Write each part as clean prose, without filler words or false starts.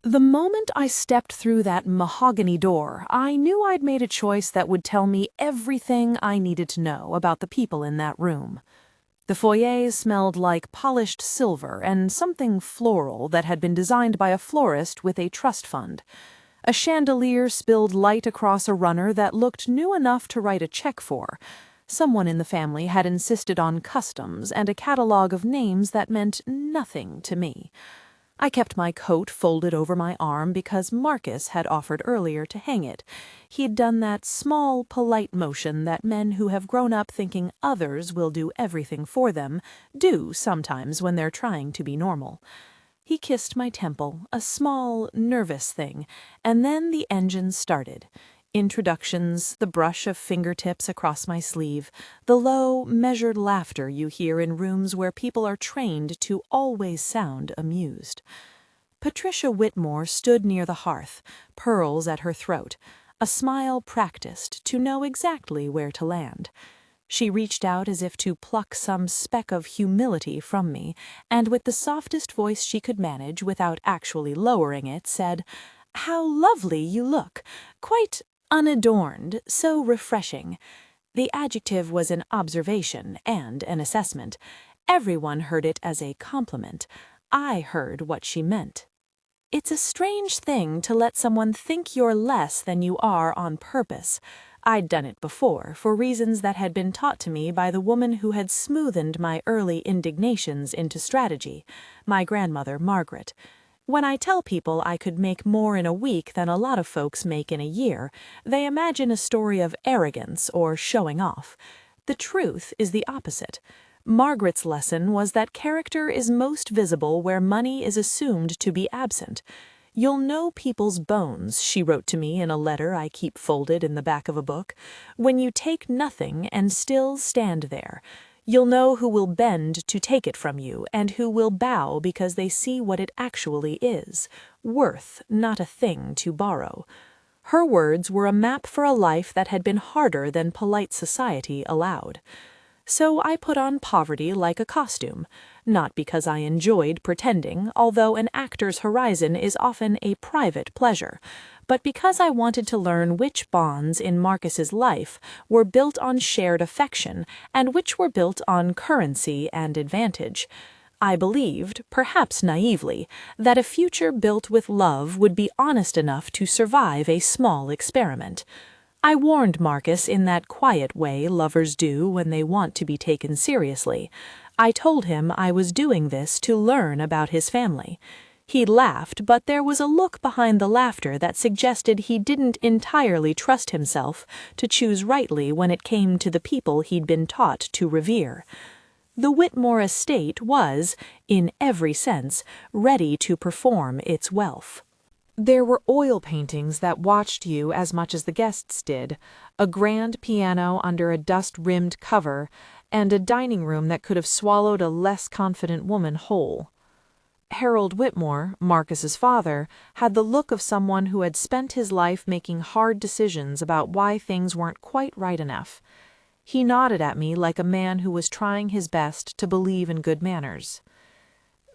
The moment I stepped through that mahogany door, I knew I'd made a choice that would tell me everything I needed to know about the people in that room. The foyer smelled like polished silver and something floral that had been designed by a florist with a trust fund. A chandelier spilled light across a runner that looked new enough to write a check for. Someone in the family had insisted on customs and a catalog of names that meant nothing to me. I kept my coat folded over my arm because Marcus had offered earlier to hang it. He'd done that small, polite motion that men who have grown up thinking others will do everything for them do sometimes when they're trying to be normal. He kissed my temple, a small, nervous thing, and then the engine started. Introductions, the brush of fingertips across my sleeve, the low, measured laughter you hear in rooms where people are trained to always sound amused. Patricia Whitmore stood near the hearth, pearls at her throat, a smile practiced to know exactly where to land. She reached out as if to pluck some speck of humility from me, and with the softest voice she could manage without actually lowering it, said, "How lovely you look! Quite unadorned, so refreshing." The adjective was an observation and an assessment. Everyone heard it as a compliment. I heard what she meant. It's a strange thing to let someone think you're less than you are on purpose. I'd done it before, for reasons that had been taught to me by the woman who had smoothened my early indignations into strategy, my grandmother Margaret. When I tell people I could make more in a week than a lot of folks make in a year, they imagine a story of arrogance or showing off. The truth is the opposite. Margaret's lesson was that character is most visible where money is assumed to be absent. "You'll know people's bones," she wrote to me in a letter I keep folded in the back of a book, "when you take nothing and still stand there. You'll know who will bend to take it from you and who will bow because they see what it actually is, worth, not a thing to borrow." Her words were a map for a life that had been harder than polite society allowed. So I put on poverty like a costume, not because I enjoyed pretending, although an actor's horizon is often a private pleasure, but because I wanted to learn which bonds in Marcus's life were built on shared affection and which were built on currency and advantage. I believed, perhaps naively, that a future built with love would be honest enough to survive a small experiment. I warned Marcus in that quiet way lovers do when they want to be taken seriously. I told him I was doing this to learn about his family. He laughed, but there was a look behind the laughter that suggested he didn't entirely trust himself to choose rightly when it came to the people he'd been taught to revere. The Whitmore estate was, in every sense, ready to perform its wealth. There were oil paintings that watched you as much as the guests did, a grand piano under a dust-rimmed cover, and a dining room that could have swallowed a less confident woman whole. Harold Whitmore, Marcus's father, had the look of someone who had spent his life making hard decisions about why things weren't quite right enough. He nodded at me like a man who was trying his best to believe in good manners.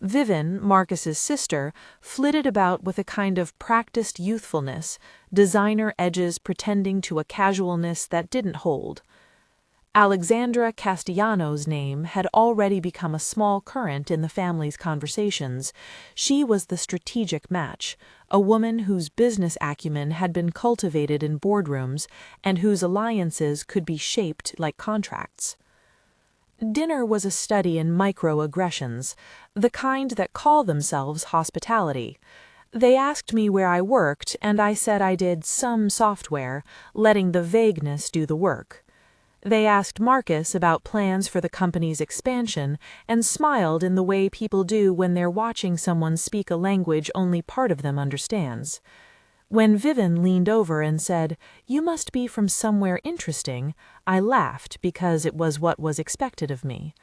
Vivian, Marcus's sister, flitted about with a kind of practiced youthfulness, designer edges pretending to a casualness that didn't hold. Alexandra Castellano's name had already become a small current in the family's conversations. She was the strategic match, a woman whose business acumen had been cultivated in boardrooms and whose alliances could be shaped like contracts. Dinner was a study in microaggressions, the kind that call themselves hospitality. They asked me where I worked, and I said I did some software, letting the vagueness do the work. They asked Marcus about plans for the company's expansion and smiled in the way people do when they're watching someone speak a language only part of them understands. When Vivian leaned over and said, "You must be from somewhere interesting," I laughed because it was what was expected of me.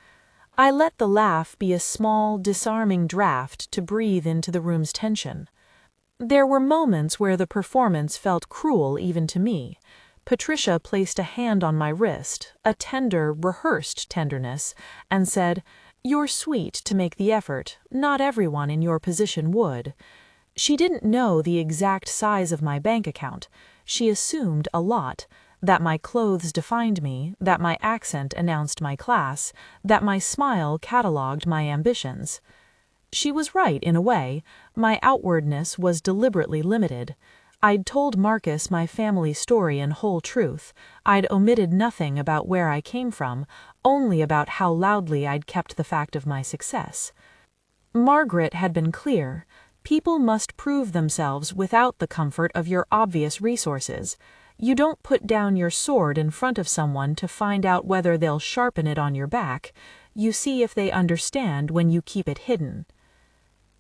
I let the laugh be a small, disarming draft to breathe into the room's tension. There were moments where the performance felt cruel even to me. Patricia placed a hand on my wrist, a tender, rehearsed tenderness, and said, "You're sweet to make the effort. Not everyone in your position would." She didn't know the exact size of my bank account. She assumed a lot, that my clothes defined me, that my accent announced my class, that my smile catalogued my ambitions. She was right in a way. My outwardness was deliberately limited. I'd told Marcus my family story in whole truth. I'd omitted nothing about where I came from, only about how loudly I'd kept the fact of my success. Margaret had been clear. People must prove themselves without the comfort of your obvious resources. You don't put down your sword in front of someone to find out whether they'll sharpen it on your back. You see if they understand when you keep it hidden.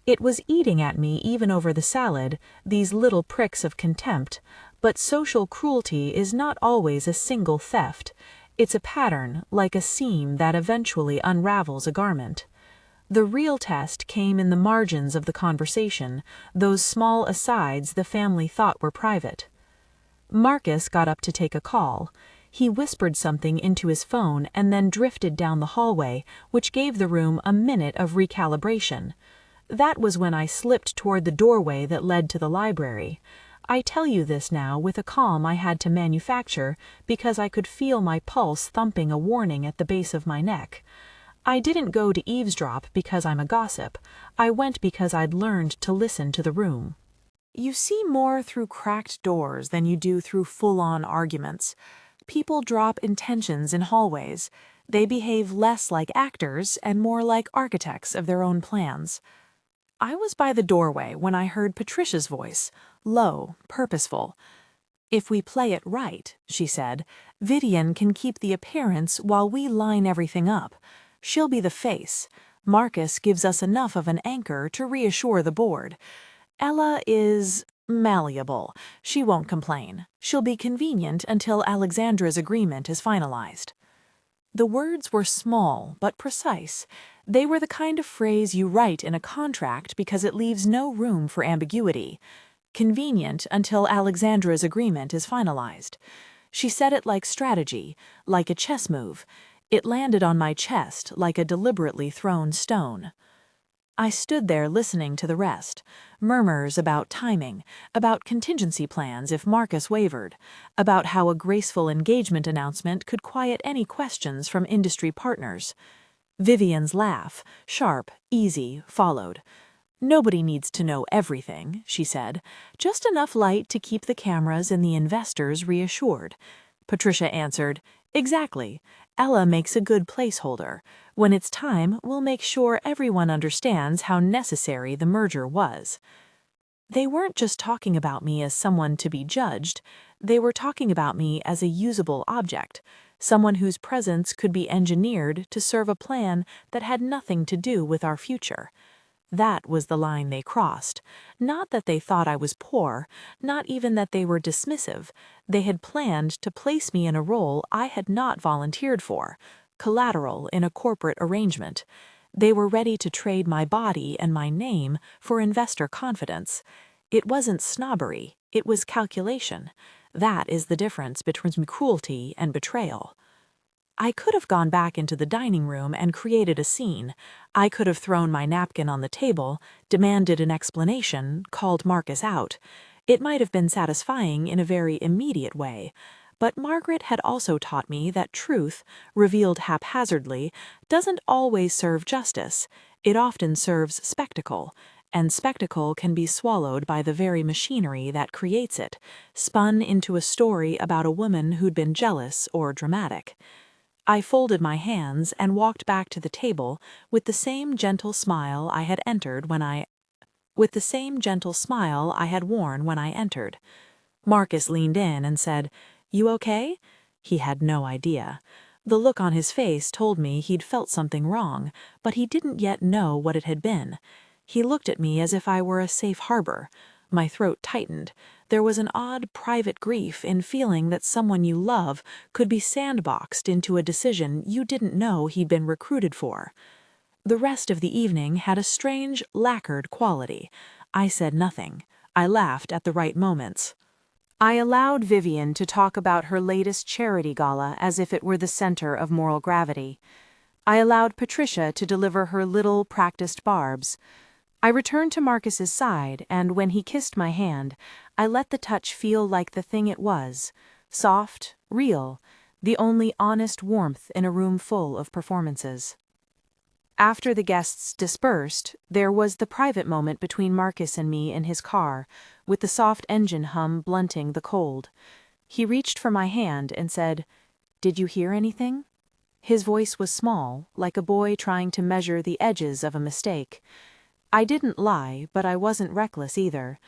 It was eating at me even over the salad, these little pricks of contempt, but social cruelty is not always a single theft. It's a pattern, like a seam that eventually unravels a garment. The real test came in the margins of the conversation, those small asides the family thought were private. Marcus got up to take a call. He whispered something into his phone and then drifted down the hallway, which gave the room a minute of recalibration. That was when I slipped toward the doorway that led to the library. I tell you this now with a calm I had to manufacture because I could feel my pulse thumping a warning at the base of my neck. I didn't go to eavesdrop because I'm a gossip. I went because I'd learned to listen to the room. You see more through cracked doors than you do through full-on arguments. People drop intentions in hallways. They behave less like actors and more like architects of their own plans. I was by the doorway when I heard Patricia's voice, low, purposeful. "If we play it right," she said, "Vivian can keep the appearance while we line everything up. She'll be the face. Marcus gives us enough of an anchor to reassure the board. Ella is malleable. She won't complain. She'll be convenient until Alexandra's agreement is finalized." The words were small but precise. They were the kind of phrase you write in a contract because it leaves no room for ambiguity. Convenient until Alexandra's agreement is finalized. She said it like strategy, like a chess move. It landed on my chest like a deliberately thrown stone. I stood there listening to the rest. Murmurs about timing, about contingency plans if Marcus wavered, about how a graceful engagement announcement could quiet any questions from industry partners. Vivian's laugh, sharp, easy, followed. "Nobody needs to know everything," she said. "Just enough light to keep the cameras and the investors reassured." Patricia answered, "Exactly. Ella makes a good placeholder. When it's time, we'll make sure everyone understands how necessary the merger was." They weren't just talking about me as someone to be judged. They were talking about me as a usable object, someone whose presence could be engineered to serve a plan that had nothing to do with our future. That was the line they crossed. Not that they thought I was poor, not even that they were dismissive. They had planned to place me in a role I had not volunteered for, collateral in a corporate arrangement. They were ready to trade my body and my name for investor confidence. It wasn't snobbery, it was calculation. That is the difference between cruelty and betrayal. I could have gone back into the dining room and created a scene. I could have thrown my napkin on the table, demanded an explanation, called Marcus out. It might have been satisfying in a very immediate way. But Margaret had also taught me that truth, revealed haphazardly, doesn't always serve justice. It often serves spectacle, and spectacle can be swallowed by the very machinery that creates it, spun into a story about a woman who'd been jealous or dramatic. I folded my hands and walked back to the table with the same gentle smile I had worn when I entered. Marcus leaned in and said, "You okay?" He had no idea. The look on his face told me he'd felt something wrong, but he didn't yet know what it had been. He looked at me as if I were a safe harbor. My throat tightened. There was an odd private grief in feeling that someone you love could be sandboxed into a decision you didn't know he'd been recruited for. The rest of the evening had a strange, lacquered quality. I said nothing. I laughed at the right moments. I allowed Vivian to talk about her latest charity gala as if it were the center of moral gravity. I allowed Patricia to deliver her little practiced barbs. I returned to Marcus's side, and when he kissed my hand, I let the touch feel like the thing it was, soft, real, the only honest warmth in a room full of performances. After the guests dispersed, there was the private moment between Marcus and me in his car, with the soft engine hum blunting the cold. He reached for my hand and said, "Did you hear anything?" His voice was small, like a boy trying to measure the edges of a mistake. I didn't lie, but I wasn't reckless either.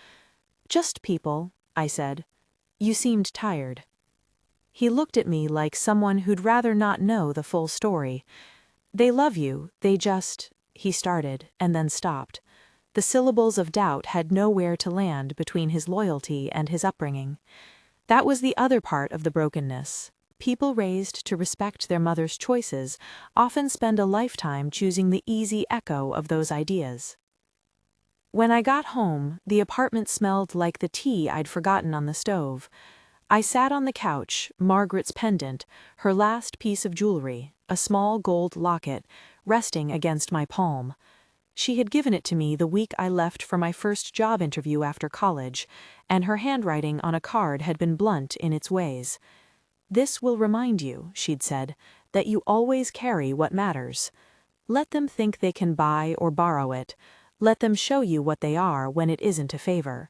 "Just people," I said. "You seemed tired." He looked at me like someone who'd rather not know the full story. "They love you, they just—" he started, and then stopped. The syllables of doubt had nowhere to land between his loyalty and his upbringing. That was the other part of the brokenness. People raised to respect their mother's choices often spend a lifetime choosing the easy echo of those ideas. When I got home, the apartment smelled like the tea I'd forgotten on the stove. I sat on the couch, Margaret's pendant, her last piece of jewelry, a small gold locket, resting against my palm. She had given it to me the week I left for my first job interview after college, and her handwriting on a card had been blunt in its ways. "This will remind you," she'd said, "that you always carry what matters. Let them think they can buy or borrow it. Let them show you what they are when it isn't a favor."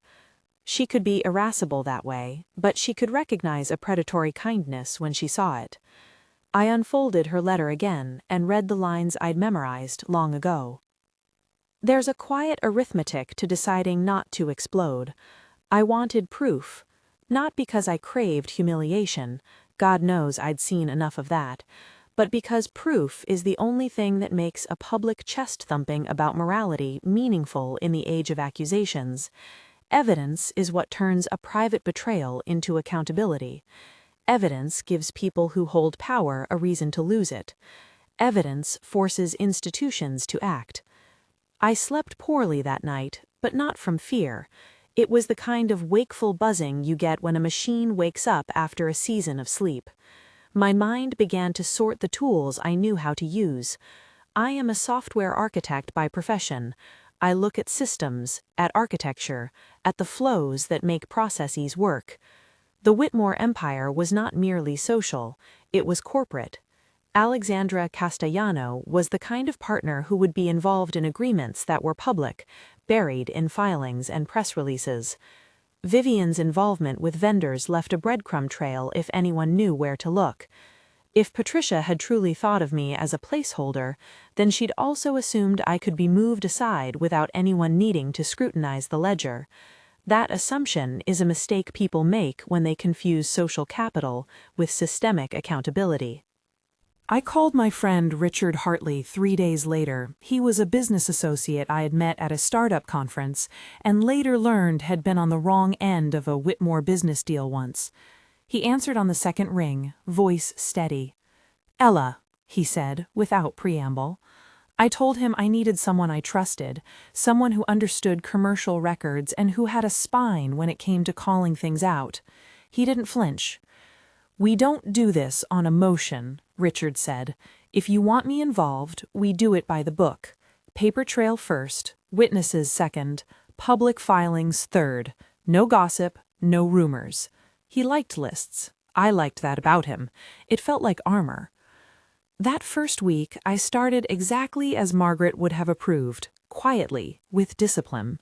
She could be irascible that way, but she could recognize a predatory kindness when she saw it. I unfolded her letter again and read the lines I'd memorized long ago. There's a quiet arithmetic to deciding not to explode. I wanted proof, not because I craved humiliation, God knows I'd seen enough of that, but because proof is the only thing that makes a public chest-thumping about morality meaningful in the age of accusations. Evidence is what turns a private betrayal into accountability. Evidence gives people who hold power a reason to lose it. Evidence forces institutions to act. I slept poorly that night, but not from fear. It was the kind of wakeful buzzing you get when a machine wakes up after a season of sleep. My mind began to sort the tools I knew how to use. I am a software architect by profession. I look at systems, at architecture, at the flows that make processes work. The Whitmore empire was not merely social, it was corporate. Alexandra Castellano was the kind of partner who would be involved in agreements that were public, buried in filings and press releases. Vivian's involvement with vendors left a breadcrumb trail if anyone knew where to look. If Patricia had truly thought of me as a placeholder, then she'd also assumed I could be moved aside without anyone needing to scrutinize the ledger. That assumption is a mistake people make when they confuse social capital with systemic accountability. I called my friend Richard Hartley 3 days later. He was a business associate I had met at a startup conference and later learned had been on the wrong end of a Whitmore business deal once. He answered on the second ring, voice steady. "Ella," he said, without preamble. I told him I needed someone I trusted, someone who understood commercial records and who had a spine when it came to calling things out. He didn't flinch. "We don't do this on emotion," Richard said. "If you want me involved, we do it by the book. Paper trail first, witnesses second, public filings third. No gossip, no rumors." He liked lists. I liked that about him. It felt like armor. That first week, I started exactly as Margaret would have approved, quietly, with discipline.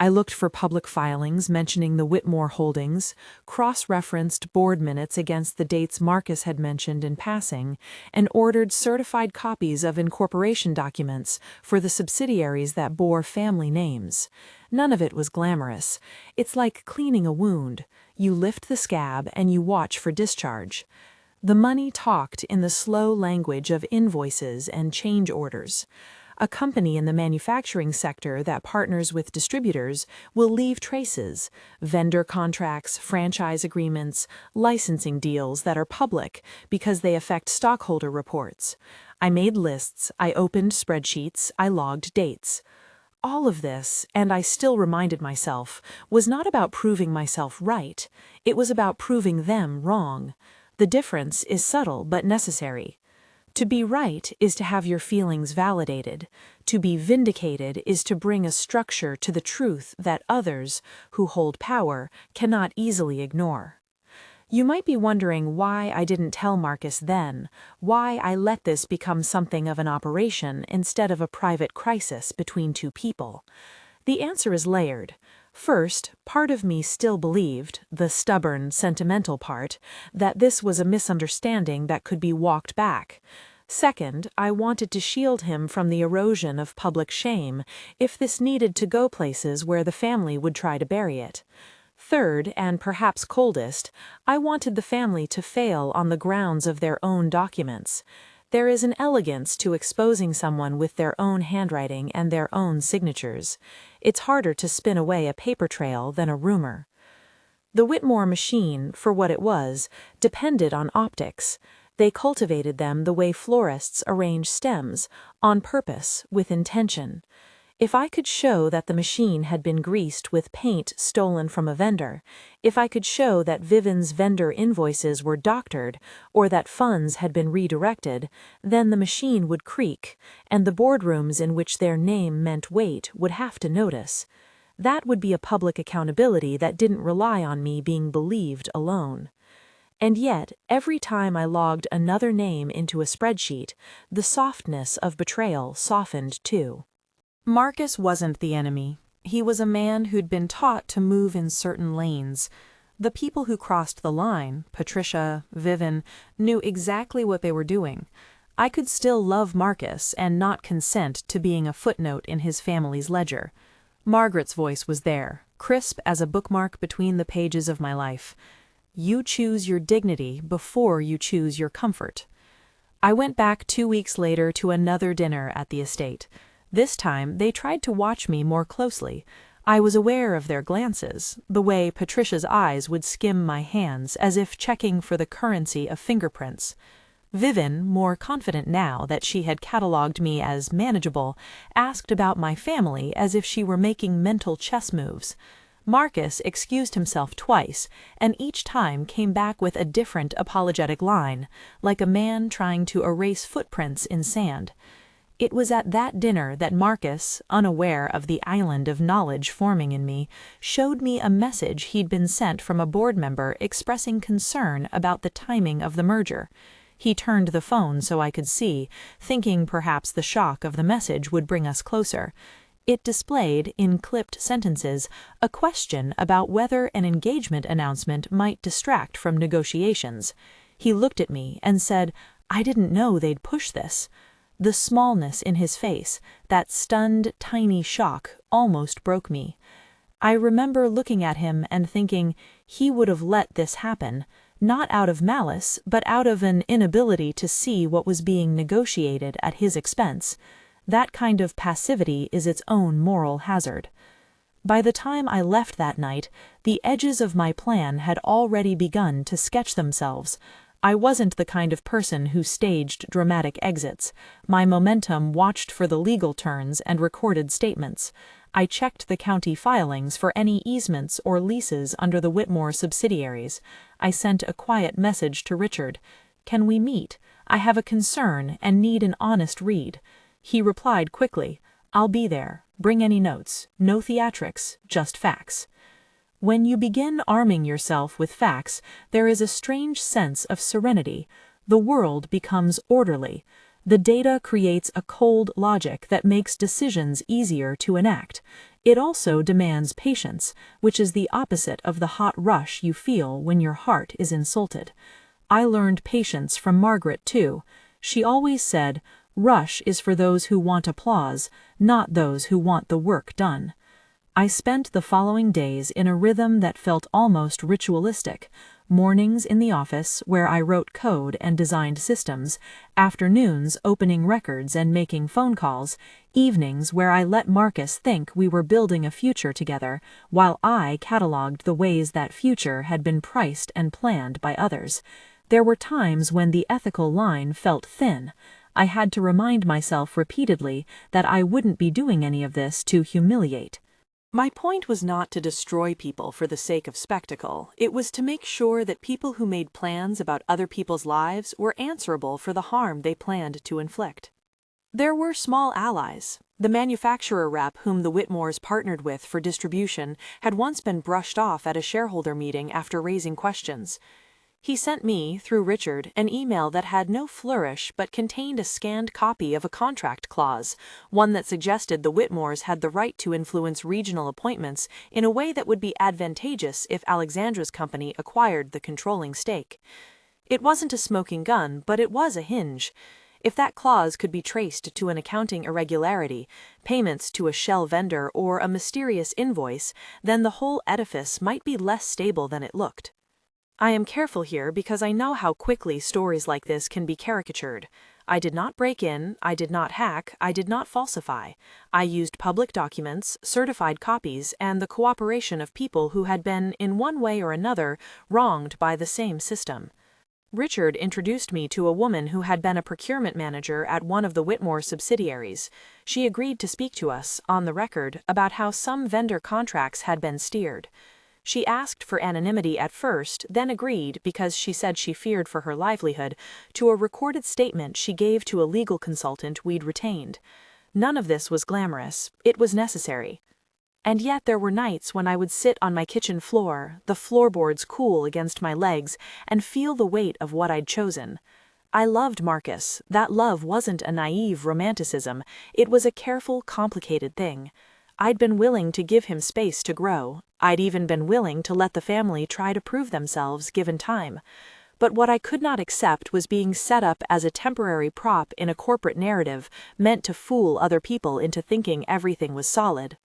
I looked for public filings mentioning the Whitmore holdings, cross-referenced board minutes against the dates Marcus had mentioned in passing, and ordered certified copies of incorporation documents for the subsidiaries that bore family names. None of it was glamorous. It's like cleaning a wound. You lift the scab and you watch for discharge. The money talked in the slow language of invoices and change orders. A company in the manufacturing sector that partners with distributors will leave traces: vendor contracts, franchise agreements, licensing deals that are public because they affect stockholder reports. I made lists, I opened spreadsheets, I logged dates. All of this, and I still reminded myself, was not about proving myself right. It was about proving them wrong. The difference is subtle but necessary. To be right is to have your feelings validated. To be vindicated is to bring a structure to the truth that others, who hold power, cannot easily ignore. You might be wondering why I didn't tell Marcus then, why I let this become something of an operation instead of a private crisis between two people. The answer is layered. First, part of me still believed, the stubborn, sentimental part, that this was a misunderstanding that could be walked back. Second, I wanted to shield him from the erosion of public shame if this needed to go places where the family would try to bury it. Third, and perhaps coldest, I wanted the family to fail on the grounds of their own documents. There is an elegance to exposing someone with their own handwriting and their own signatures. It's harder to spin away a paper trail than a rumor. The Whitmore machine, for what it was, depended on optics. They cultivated them the way florists arrange stems, on purpose, with intention. If I could show that the machine had been greased with paint stolen from a vendor, if I could show that Vivian's vendor invoices were doctored, or that funds had been redirected, then the machine would creak, and the boardrooms in which their name meant weight would have to notice. That would be a public accountability that didn't rely on me being believed alone. And yet, every time I logged another name into a spreadsheet, the softness of betrayal softened too. Marcus wasn't the enemy. He was a man who'd been taught to move in certain lanes. The people who crossed the line, Patricia, Vivian, knew exactly what they were doing. I could still love Marcus and not consent to being a footnote in his family's ledger. Margaret's voice was there, crisp as a bookmark between the pages of my life. You choose your dignity before you choose your comfort. I went back 2 weeks later to another dinner at the estate. This time, they tried to watch me more closely. I was aware of their glances, the way Patricia's eyes would skim my hands as if checking for the currency of fingerprints. Vivian, more confident now that she had catalogued me as manageable, asked about my family as if she were making mental chess moves. Marcus excused himself twice, and each time came back with a different apologetic line, like a man trying to erase footprints in sand. It was at that dinner that Marcus, unaware of the island of knowledge forming in me, showed me a message he'd been sent from a board member expressing concern about the timing of the merger. He turned the phone so I could see, thinking perhaps the shock of the message would bring us closer. It displayed, in clipped sentences, a question about whether an engagement announcement might distract from negotiations. He looked at me and said, "I didn't know they'd push this." The smallness in his face, that stunned, tiny shock, almost broke me. I remember looking at him and thinking he would have let this happen, not out of malice, but out of an inability to see what was being negotiated at his expense. That kind of passivity is its own moral hazard. By the time I left that night, the edges of my plan had already begun to sketch themselves. I wasn't the kind of person who staged dramatic exits. My momentum watched for the legal turns and recorded statements. I checked the county filings for any easements or leases under the Whitmore subsidiaries. I sent a quiet message to Richard. "Can we meet? I have a concern and need an honest read." He replied quickly, "I'll be there. Bring any notes. No theatrics, just facts." When you begin arming yourself with facts, there is a strange sense of serenity. The world becomes orderly. The data creates a cold logic that makes decisions easier to enact. It also demands patience, which is the opposite of the hot rush you feel when your heart is insulted. I learned patience from Margaret, too. She always said, "Rush is for those who want applause, not those who want the work done." I spent the following days in a rhythm that felt almost ritualistic. Mornings in the office, where I wrote code and designed systems, afternoons opening records and making phone calls, evenings where I let Marcus think we were building a future together, while I catalogued the ways that future had been priced and planned by others. There were times when the ethical line felt thin. I had to remind myself repeatedly that I wouldn't be doing any of this to humiliate. My point was not to destroy people for the sake of spectacle. It was to make sure that people who made plans about other people's lives were answerable for the harm they planned to inflict. There were small allies. The manufacturer rep whom the Whitmores partnered with for distribution had once been brushed off at a shareholder meeting after raising questions. He sent me, through Richard, an email that had no flourish but contained a scanned copy of a contract clause, one that suggested the Whitmores had the right to influence regional appointments in a way that would be advantageous if Alexandra's company acquired the controlling stake. It wasn't a smoking gun, but it was a hinge. If that clause could be traced to an accounting irregularity, payments to a shell vendor, or a mysterious invoice, then the whole edifice might be less stable than it looked. I am careful here because I know how quickly stories like this can be caricatured. I did not break in, I did not hack, I did not falsify. I used public documents, certified copies, and the cooperation of people who had been, in one way or another, wronged by the same system. Richard introduced me to a woman who had been a procurement manager at one of the Whitmore subsidiaries. She agreed to speak to us, on the record, about how some vendor contracts had been steered. She asked for anonymity at first, then agreed, because she said she feared for her livelihood, to a recorded statement she gave to a legal consultant we'd retained. None of this was glamorous. It was necessary. And yet there were nights when I would sit on my kitchen floor, the floorboards cool against my legs, and feel the weight of what I'd chosen. I loved Marcus. That love wasn't a naive romanticism. It was a careful, complicated thing. I'd been willing to give him space to grow. I'd even been willing to let the family try to prove themselves given time. But what I could not accept was being set up as a temporary prop in a corporate narrative meant to fool other people into thinking everything was solid.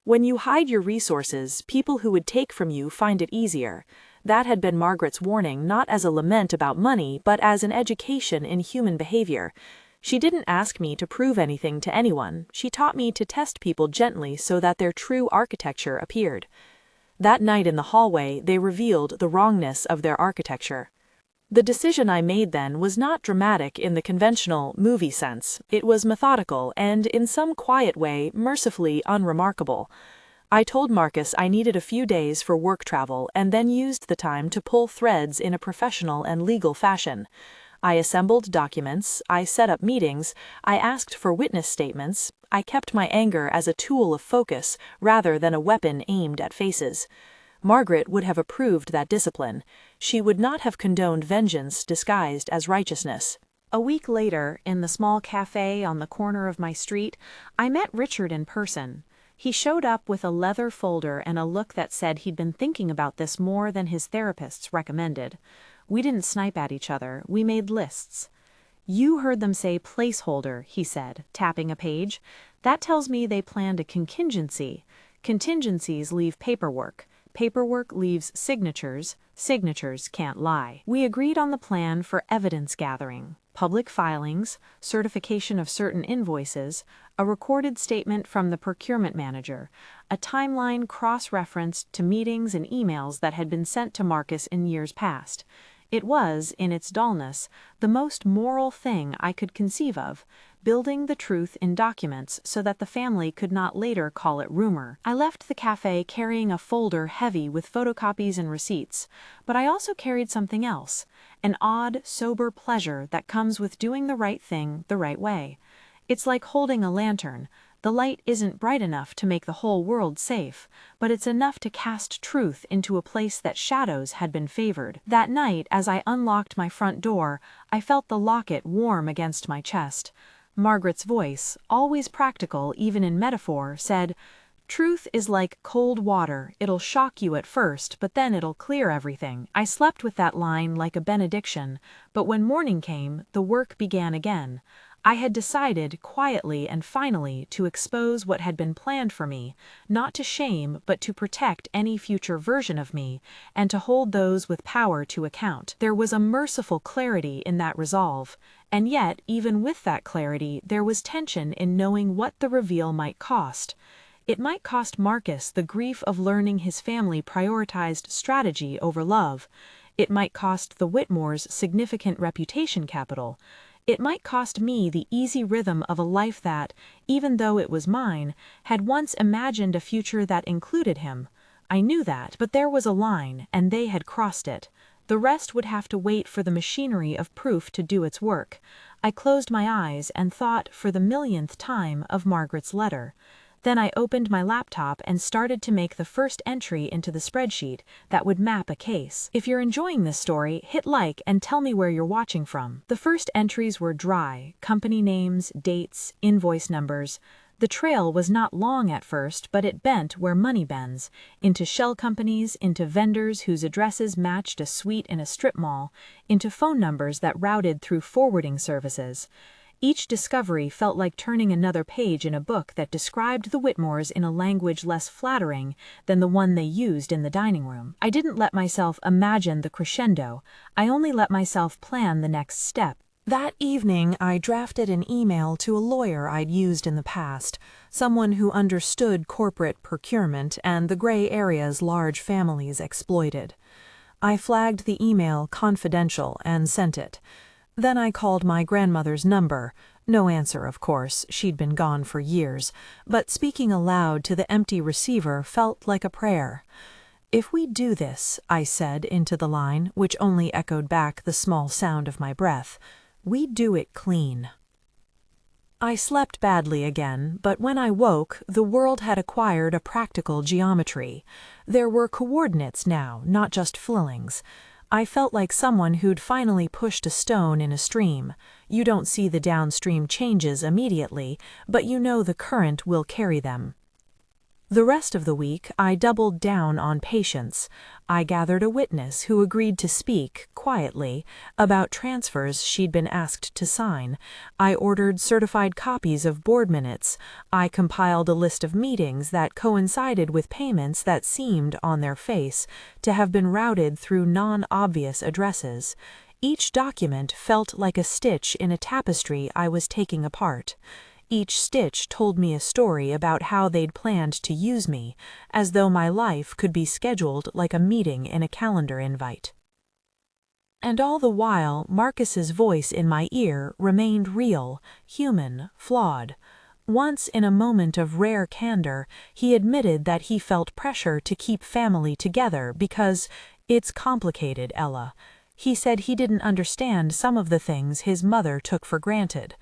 When you hide your resources, people who would take from you find it easier. That had been Margaret's warning, not as a lament about money, but as an education in human behavior. She didn't ask me to prove anything to anyone. She taught me to test people gently so that their true architecture appeared. That night in the hallway, they revealed the wrongness of their architecture. The decision I made then was not dramatic in the conventional movie sense. It was methodical and, in some quiet way, mercifully unremarkable. I told Marcus I needed a few days for work travel and then used the time to pull threads in a professional and legal fashion. I assembled documents, I set up meetings, I asked for witness statements, I kept my anger as a tool of focus rather than a weapon aimed at faces. Margaret would have approved that discipline. She would not have condoned vengeance disguised as righteousness. A week later, in the small cafe on the corner of my street, I met Richard in person. He showed up with a leather folder and a look that said he'd been thinking about this more than his therapists recommended. We didn't snipe at each other, we made lists. "You heard them say placeholder," he said, tapping a page. "That tells me they planned a contingency. Contingencies leave paperwork. Paperwork leaves signatures. Signatures can't lie." We agreed on the plan for evidence gathering, public filings, certification of certain invoices, a recorded statement from the procurement manager, a timeline cross-referenced to meetings and emails that had been sent to Marcus in years past. It was, in its dullness, the most moral thing I could conceive of, building the truth in documents so that the family could not later call it rumor. I left the cafe carrying a folder heavy with photocopies and receipts, but I also carried something else, an odd, sober pleasure that comes with doing the right thing the right way. It's like holding a lantern. The light isn't bright enough to make the whole world safe, but it's enough to cast truth into a place that shadows had been favored. That night, as I unlocked my front door, I felt the locket warm against my chest. Margaret's voice, always practical even in metaphor, said, "Truth is like cold water. It'll shock you at first, but then it'll clear everything." I slept with that line like a benediction, but when morning came, the work began again. I had decided, quietly and finally, to expose what had been planned for me, not to shame, but to protect any future version of me, and to hold those with power to account. There was a merciful clarity in that resolve, and yet, even with that clarity, there was tension in knowing what the reveal might cost. It might cost Marcus the grief of learning his family prioritized strategy over love. It might cost the Whitmores significant reputation capital. It might cost me the easy rhythm of a life that, even though it was mine, had once imagined a future that included him. I knew that, but there was a line, and they had crossed it. The rest would have to wait for the machinery of proof to do its work. I closed my eyes and thought, for the millionth time, of Margaret's letter. Then I opened my laptop and started to make the first entry into the spreadsheet that would map a case. If you're enjoying this story, hit like and tell me where you're watching from. The first entries were dry: company names, dates, invoice numbers. The trail was not long at first, but it bent where money bends, into shell companies, into vendors whose addresses matched a suite in a strip mall, into phone numbers that routed through forwarding services. Each discovery felt like turning another page in a book that described the Whitmores in a language less flattering than the one they used in the dining room. I didn't let myself imagine the crescendo, I only let myself plan the next step. That evening, I drafted an email to a lawyer I'd used in the past, someone who understood corporate procurement and the gray areas large families exploited. I flagged the email confidential and sent it. Then I called my grandmother's number. No answer, of course, she'd been gone for years, but speaking aloud to the empty receiver felt like a prayer. "If we do this," I said into the line, which only echoed back the small sound of my breath, "we do it clean." I slept badly again, but when I woke, the world had acquired a practical geometry. There were coordinates now, not just flillings. I felt like someone who'd finally pushed a stone in a stream. You don't see the downstream changes immediately, but you know the current will carry them. The rest of the week, I doubled down on patience. I gathered a witness who agreed to speak, quietly, about transfers she'd been asked to sign. I ordered certified copies of board minutes. I compiled a list of meetings that coincided with payments that seemed, on their face, to have been routed through non-obvious addresses. Each document felt like a stitch in a tapestry I was taking apart. Each stitch told me a story about how they'd planned to use me, as though my life could be scheduled like a meeting in a calendar invite. And all the while, Marcus's voice in my ear remained real, human, flawed. Once, in a moment of rare candor, he admitted that he felt pressure to keep family together because, "It's complicated, Ella." He said he didn't understand some of the things his mother took for granted.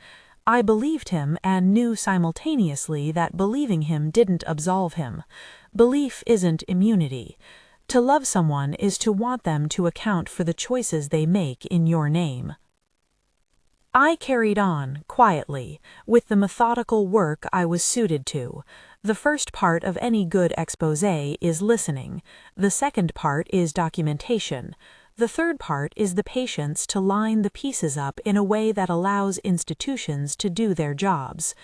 I believed him and knew simultaneously that believing him didn't absolve him. Belief isn't immunity. To love someone is to want them to account for the choices they make in your name. I carried on, quietly, with the methodical work I was suited to. The first part of any good exposé is listening. The second part is documentation. The third part is the patience to line the pieces up in a way that allows institutions to do their jobs.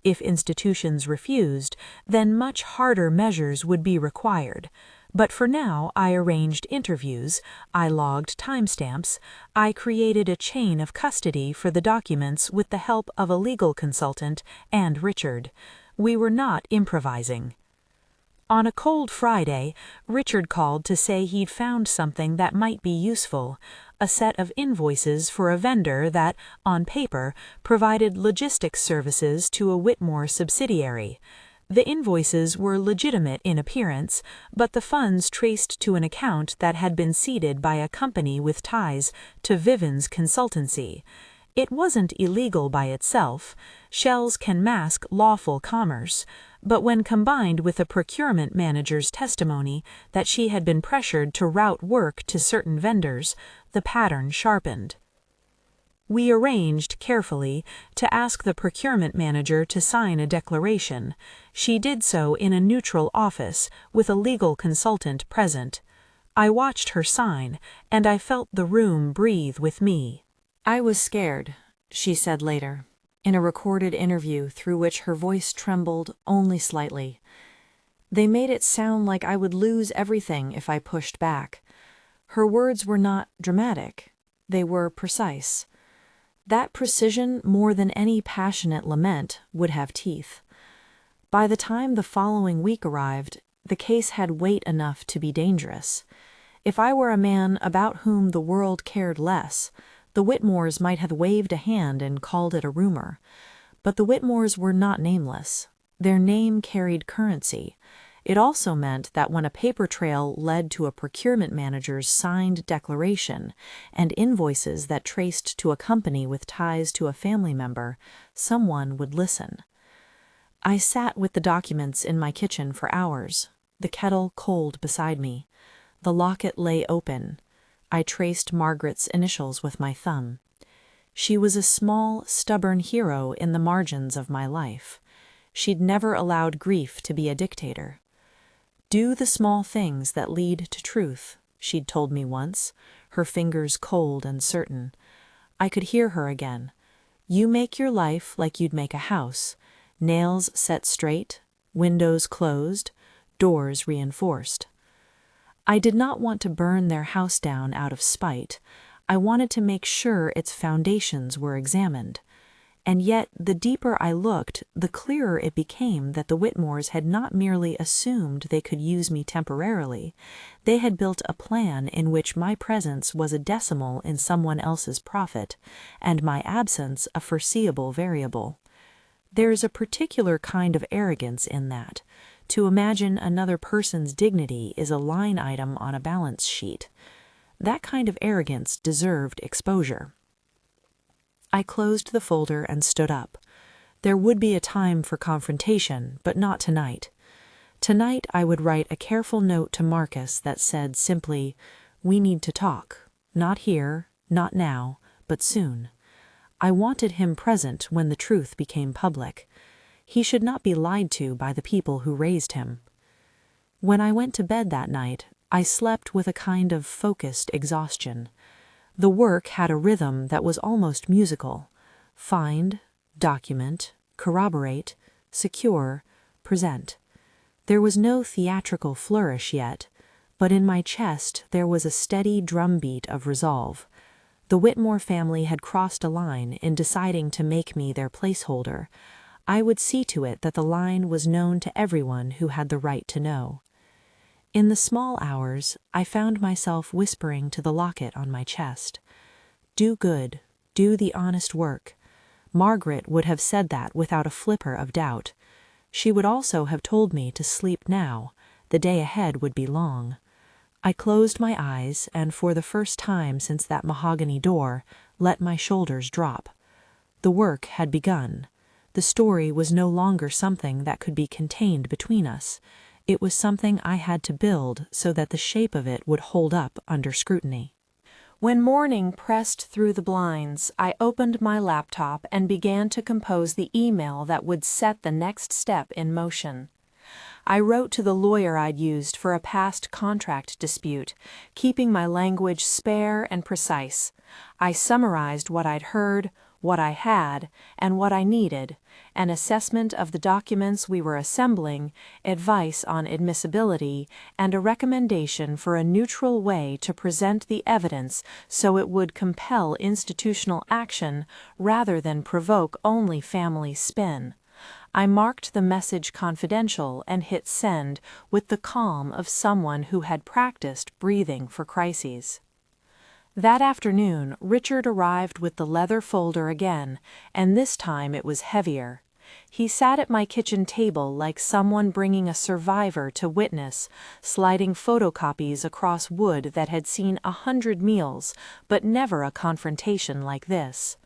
If institutions refused, then much harder measures would be required. But for now, I arranged interviews, I logged timestamps, I created a chain of custody for the documents with the help of a legal consultant and Richard. We were not improvising. On a cold Friday, Richard called to say he'd found something that might be useful, a set of invoices for a vendor that, on paper, provided logistics services to a Whitmore subsidiary. The invoices were legitimate in appearance, but the funds traced to an account that had been seeded by a company with ties to Viven's consultancy. It wasn't illegal by itself. Shells can mask lawful commerce. But when combined with a procurement manager's testimony that she had been pressured to route work to certain vendors, the pattern sharpened. We arranged, carefully, to ask the procurement manager to sign a declaration. She did so in a neutral office, with a legal consultant present. I watched her sign, and I felt the room breathe with me. "I was scared," she said later, in a recorded interview through which her voice trembled only slightly. "They made it sound like I would lose everything if I pushed back." Her words were not dramatic. They were precise. That precision, more than any passionate lament, would have teeth. By the time the following week arrived, the case had weight enough to be dangerous. If I were a man about whom the world cared less, The Whitmores might have waved a hand and called it a rumor, but the Whitmores were not nameless. Their name carried currency. It also meant that when a paper trail led to a procurement manager's signed declaration and invoices that traced to a company with ties to a family member, someone would listen. I sat with the documents in my kitchen for hours, the kettle cold beside me. The locket lay open. I traced Margaret's initials with my thumb. She was a small, stubborn hero in the margins of my life. She'd never allowed grief to be a dictator. "Do the small things that lead to truth," she'd told me once, her fingers cold and certain. I could hear her again. "You make your life like you'd make a house, nails set straight, windows closed, doors reinforced." I did not want to burn their house down out of spite. I wanted to make sure its foundations were examined. And yet, the deeper I looked, the clearer it became that the Whitmores had not merely assumed they could use me temporarily. They had built a plan in which my presence was a decimal in someone else's profit, and my absence a foreseeable variable. There's a particular kind of arrogance in that. To imagine another person's dignity is a line item on a balance sheet. That kind of arrogance deserved exposure. I closed the folder and stood up. There would be a time for confrontation, but not tonight. Tonight I would write a careful note to Marcus that said simply, "We need to talk. Not here, not now, but soon." I wanted him present when the truth became public. He should not be lied to by the people who raised him. When I went to bed that night, I slept with a kind of focused exhaustion. The work had a rhythm that was almost musical. Find, document, corroborate, secure, present. There was no theatrical flourish yet, but in my chest there was a steady drumbeat of resolve. The Whitmore family had crossed a line in deciding to make me their placeholder. I would see to it that the line was known to everyone who had the right to know. In the small hours, I found myself whispering to the locket on my chest. "Do good, do the honest work." Margaret would have said that without a flicker of doubt. She would also have told me to sleep now. The day ahead would be long. I closed my eyes and, for the first time since that mahogany door, let my shoulders drop. The work had begun. The story was no longer something that could be contained between us. It was something I had to build so that the shape of it would hold up under scrutiny. When morning pressed through the blinds, I opened my laptop and began to compose the email that would set the next step in motion. I wrote to the lawyer I'd used for a past contract dispute, keeping my language spare and precise. I summarized what I'd heard, what I had, and what I needed, an assessment of the documents we were assembling, advice on admissibility, and a recommendation for a neutral way to present the evidence so it would compel institutional action rather than provoke only family spin. I marked the message confidential and hit send with the calm of someone who had practiced breathing for crises. That afternoon, Richard arrived with the leather folder again, and this time it was heavier. He sat at my kitchen table like someone bringing a survivor to witness, sliding photocopies across wood that had seen 100 meals, but never a confrontation like this.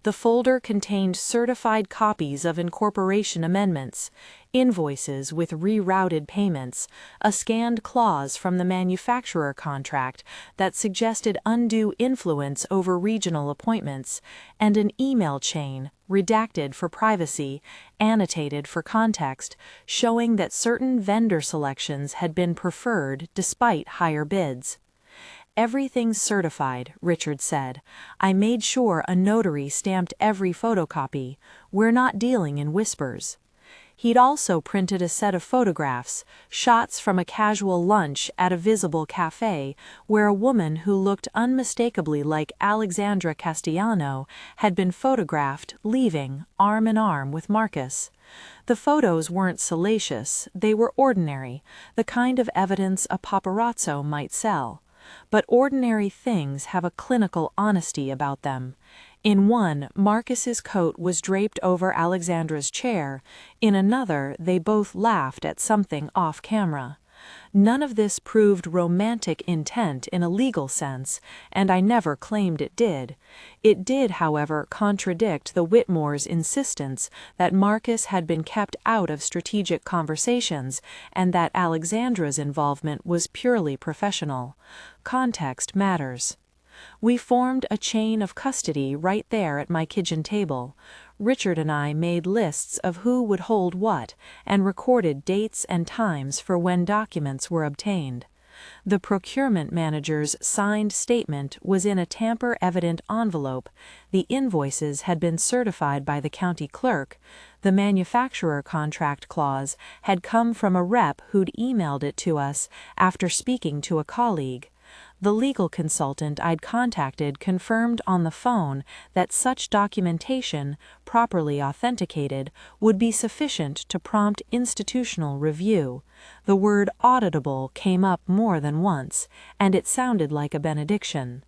The folder contained certified copies of incorporation amendments, invoices with rerouted payments, a scanned clause from the manufacturer contract that suggested undue influence over regional appointments, and an email chain, redacted for privacy, annotated for context, showing that certain vendor selections had been preferred despite higher bids. "Everything's certified," Richard said. "I made sure a notary stamped every photocopy. We're not dealing in whispers." He'd also printed a set of photographs, shots from a casual lunch at a visible cafe, where a woman who looked unmistakably like Alexandra Castellano had been photographed leaving, arm in arm with Marcus. The photos weren't salacious, they were ordinary, the kind of evidence a paparazzo might sell. but ordinary things have a clinical honesty about them. In one, Marcus's coat was draped over Alexandra's chair. In another, they both laughed at something off camera. None of this proved romantic intent in a legal sense, and I never claimed it did. It did, however, contradict the Whitmores' insistence that Marcus had been kept out of strategic conversations and that Alexandra's involvement was purely professional. Context matters. We formed a chain of custody right there at my kitchen table. Richard and I made lists of who would hold what and recorded dates and times for when documents were obtained. The procurement manager's signed statement was in a tamper-evident envelope. The invoices had been certified by the county clerk. The manufacturer contract clause had come from a rep who'd emailed it to us after speaking to a colleague. The legal consultant I'd contacted confirmed on the phone that such documentation, properly authenticated, would be sufficient to prompt institutional review. The word auditable came up more than once, and it sounded like a benediction.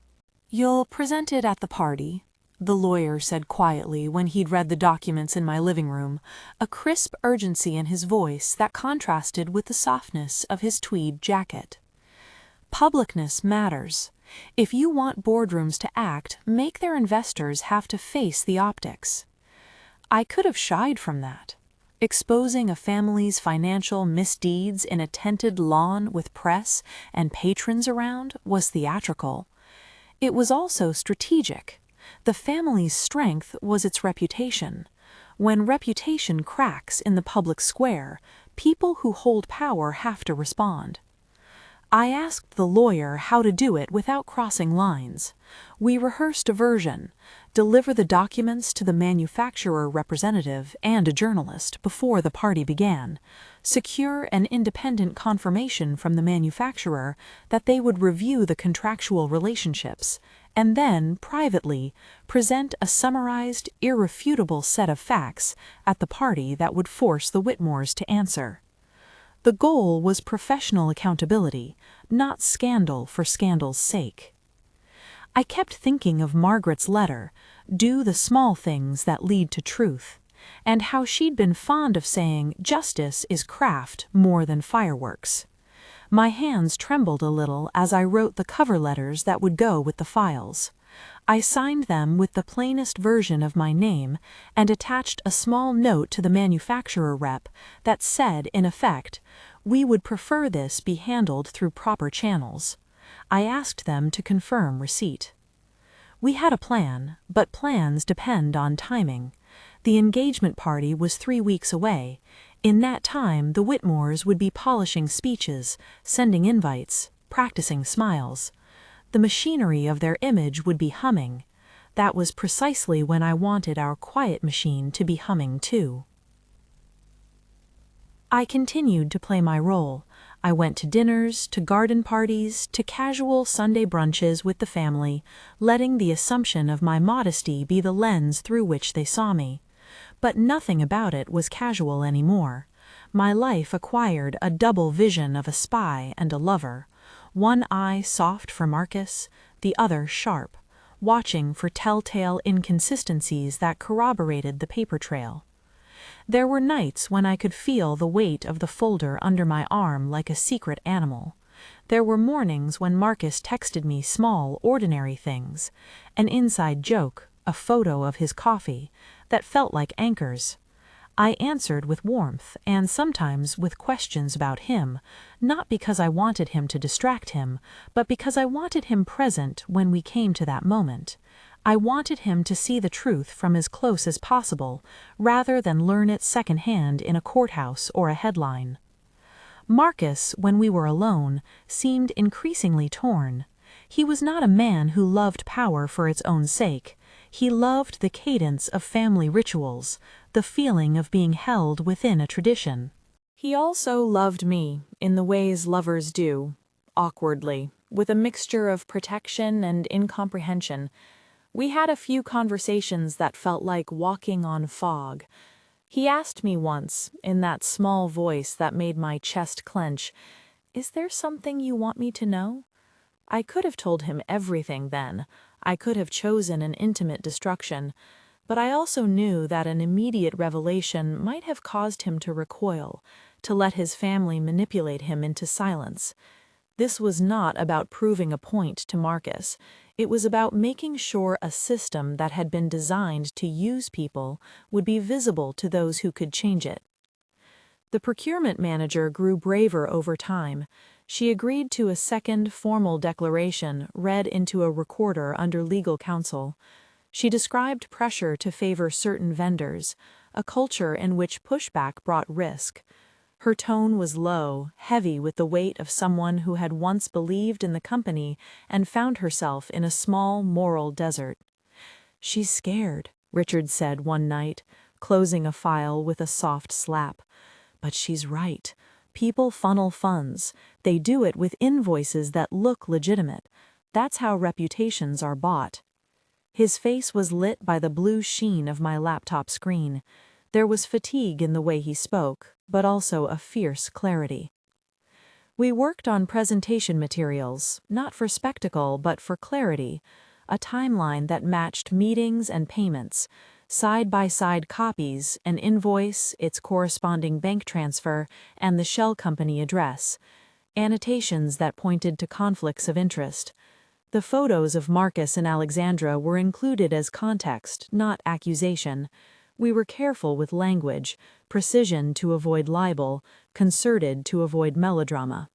"You'll present it at the party," the lawyer said quietly when he'd read the documents in my living room, a crisp urgency in his voice that contrasted with the softness of his tweed jacket. "Publicness matters. If you want boardrooms to act, make their investors have to face the optics." I could have shied from that. Exposing a family's financial misdeeds in a tented lawn with press and patrons around was theatrical. It was also strategic. The family's strength was its reputation. When reputation cracks in the public square, people who hold power have to respond. I asked the lawyer how to do it without crossing lines. We rehearsed a version: deliver the documents to the manufacturer representative and a journalist before the party began, secure an independent confirmation from the manufacturer that they would review the contractual relationships, and then, privately, present a summarized, irrefutable set of facts at the party that would force the Whitmores to answer. The goal was professional accountability, not scandal for scandal's sake. I kept thinking of Margaret's letter, "Do the small things that lead to truth," and how she'd been fond of saying justice is craft more than fireworks. My hands trembled a little as I wrote the cover letters that would go with the files. I signed them with the plainest version of my name and attached a small note to the manufacturer rep that said, in effect, "We would prefer this be handled through proper channels." I asked them to confirm receipt. We had a plan, but plans depend on timing. The engagement party was 3 weeks away. In that time, the Whitmores would be polishing speeches, sending invites, practicing smiles. The machinery of their image would be humming. That was precisely when I wanted our quiet machine to be humming too. I continued to play my role. I went to dinners, to garden parties, to casual Sunday brunches with the family, letting the assumption of my modesty be the lens through which they saw me. But nothing about it was casual anymore. My life acquired a double vision of a spy and a lover. One eye soft for Marcus, the other sharp, watching for telltale inconsistencies that corroborated the paper trail. There were nights when I could feel the weight of the folder under my arm like a secret animal. There were mornings when Marcus texted me small, ordinary things, an inside joke, a photo of his coffee, that felt like anchors. I answered with warmth and sometimes with questions about him, not because I wanted him to distract him, but because I wanted him present when we came to that moment. I wanted him to see the truth from as close as possible, rather than learn it secondhand in a courthouse or a headline. Marcus, when we were alone, seemed increasingly torn. He was not a man who loved power for its own sake. He loved the cadence of family rituals, the feeling of being held within a tradition. He also loved me in the ways lovers do, awkwardly, with a mixture of protection and incomprehension. We had a few conversations that felt like walking on fog. He asked me once, in that small voice that made my chest clench, "Is there something you want me to know?" I could have told him everything then. I could have chosen an intimate destruction, but I also knew that an immediate revelation might have caused him to recoil, to let his family manipulate him into silence. This was not about proving a point to Marcus. It was about making sure a system that had been designed to use people would be visible to those who could change it. The procurement manager grew braver over time. She agreed to a second formal declaration read into a recorder under legal counsel. She described pressure to favor certain vendors, a culture in which pushback brought risk. Her tone was low, heavy with the weight of someone who had once believed in the company and found herself in a small moral desert. "She's scared," Richard said one night, closing a file with a soft slap. "But she's right. People funnel funds. They do it with invoices that look legitimate. That's how reputations are bought." His face was lit by the blue sheen of my laptop screen. There was fatigue in the way he spoke, but also a fierce clarity. We worked on presentation materials, not for spectacle but for clarity, a timeline that matched meetings and payments, side-by-side copies, an invoice, its corresponding bank transfer, and the shell company address, annotations that pointed to conflicts of interest. The photos of Marcus and Alexandra were included as context, not accusation. We were careful with language, precision to avoid libel, concerted to avoid melodrama.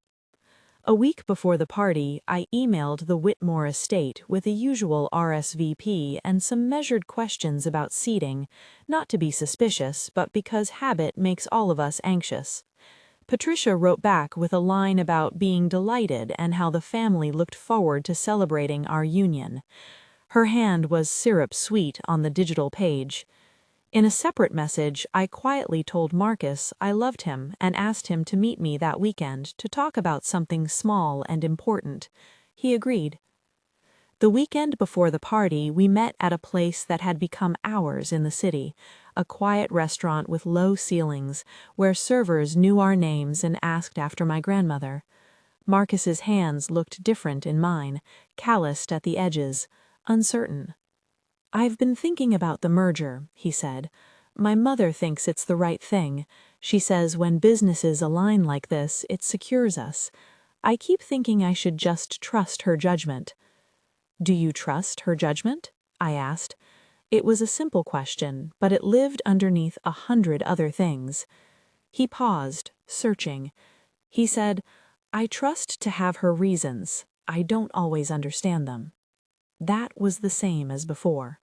A week before the party, I emailed the Whitmore estate with the usual RSVP and some measured questions about seating, not to be suspicious, but because habit makes all of us anxious. Patricia wrote back with a line about being delighted and how the family looked forward to celebrating our union. Her hand was syrup sweet on the digital page. In a separate message, I quietly told Marcus I loved him and asked him to meet me that weekend to talk about something small and important. He agreed. The weekend before the party, we met at a place that had become ours in the city, a quiet restaurant with low ceilings, where servers knew our names and asked after my grandmother. Marcus's hands looked different in mine, calloused at the edges, uncertain. "I've been thinking about the merger," he said. "My mother thinks it's the right thing. She says when businesses align like this, it secures us. I keep thinking I should just trust her judgment." "Do you trust her judgment?" I asked. It was a simple question, but it lived underneath 100 other things. He paused, searching. He said, "I trust to have her reasons. I don't always understand them." That was the same as before.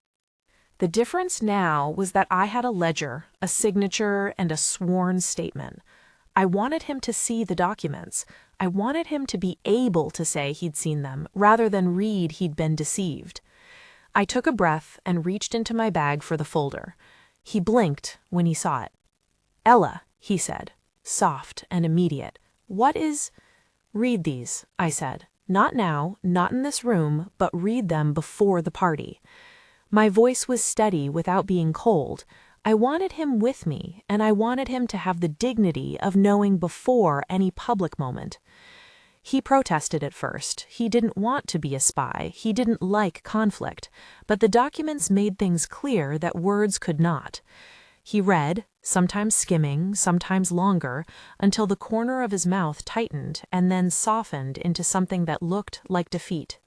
The difference now was that I had a ledger, a signature, and a sworn statement. I wanted him to see the documents. I wanted him to be able to say he'd seen them, rather than read he'd been deceived. I took a breath and reached into my bag for the folder. He blinked when he saw it. "Ella," he said, soft and immediate. "What is—" "Read these," I said. "Not now, not in this room, but read them before the party." My voice was steady without being cold. I wanted him with me, and I wanted him to have the dignity of knowing before any public moment. He protested at first. He didn't want to be a spy. He didn't like conflict. But the documents made things clear that words could not. He read, sometimes skimming, sometimes longer, until the corner of his mouth tightened and then softened into something that looked like defeat.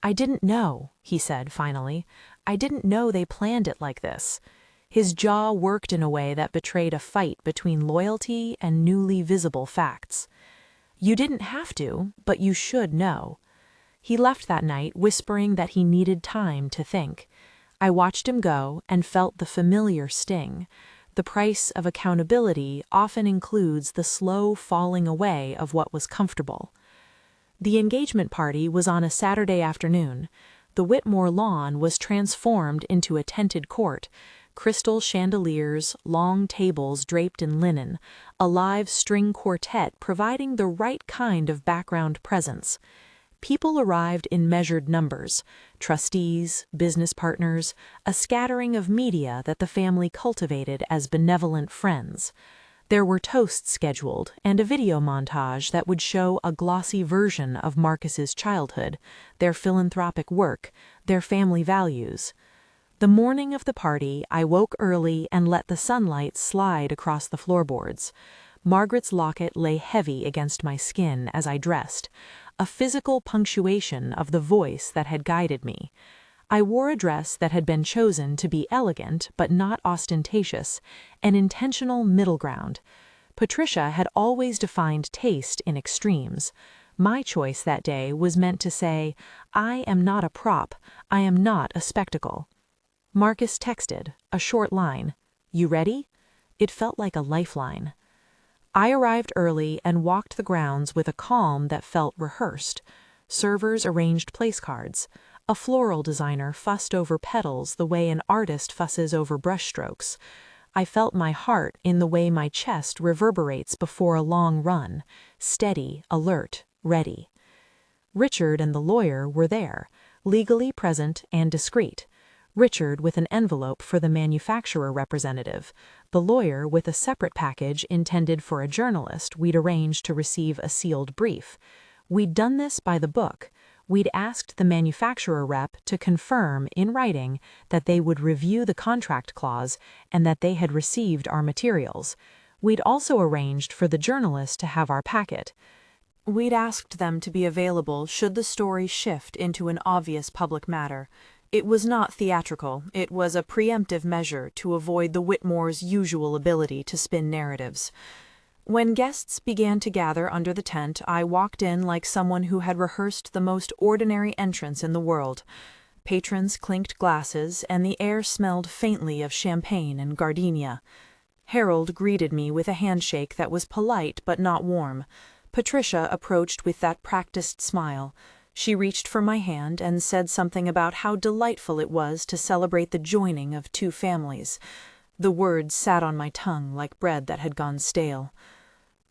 "I didn't know," he said finally. "I didn't know they planned it like this." His jaw worked in a way that betrayed a fight between loyalty and newly visible facts. "You didn't have to, but you should know." He left that night whispering that he needed time to think. I watched him go and felt the familiar sting. The price of accountability often includes the slow falling away of what was comfortable. The engagement party was on a Saturday afternoon. The Whitmore lawn was transformed into a tented court, crystal chandeliers, long tables draped in linen, a live string quartet providing the right kind of background presence. People arrived in measured numbers, trustees, business partners, a scattering of media that the family cultivated as benevolent friends. There were toasts scheduled and a video montage that would show a glossy version of Marcus's childhood, their philanthropic work, their family values. The morning of the party, I woke early and let the sunlight slide across the floorboards. Margaret's locket lay heavy against my skin as I dressed, a physical punctuation of the voice that had guided me. I wore a dress that had been chosen to be elegant but not ostentatious, an intentional middle ground. Patricia had always defined taste in extremes. My choice that day was meant to say, I am not a prop, I am not a spectacle. Marcus texted, a short line. You ready? It felt like a lifeline. I arrived early and walked the grounds with a calm that felt rehearsed. Servers arranged place cards. A floral designer fussed over petals the way an artist fusses over brushstrokes. I felt my heart in the way my chest reverberates before a long run, steady, alert, ready. Richard and the lawyer were there, legally present and discreet. Richard with an envelope for the manufacturer representative, the lawyer with a separate package intended for a journalist we'd arranged to receive a sealed brief. We'd done this by the book. We'd asked the manufacturer rep to confirm in writing that they would review the contract clause and that they had received our materials. We'd also arranged for the journalist to have our packet. We'd asked them to be available should the story shift into an obvious public matter. It was not theatrical, it was a preemptive measure to avoid the Whitmores' usual ability to spin narratives. When guests began to gather under the tent, I walked in like someone who had rehearsed the most ordinary entrance in the world. Patrons clinked glasses, and the air smelled faintly of champagne and gardenia. Harold greeted me with a handshake that was polite but not warm. Patricia approached with that practiced smile. She reached for my hand and said something about how delightful it was to celebrate the joining of two families. The words sat on my tongue like bread that had gone stale.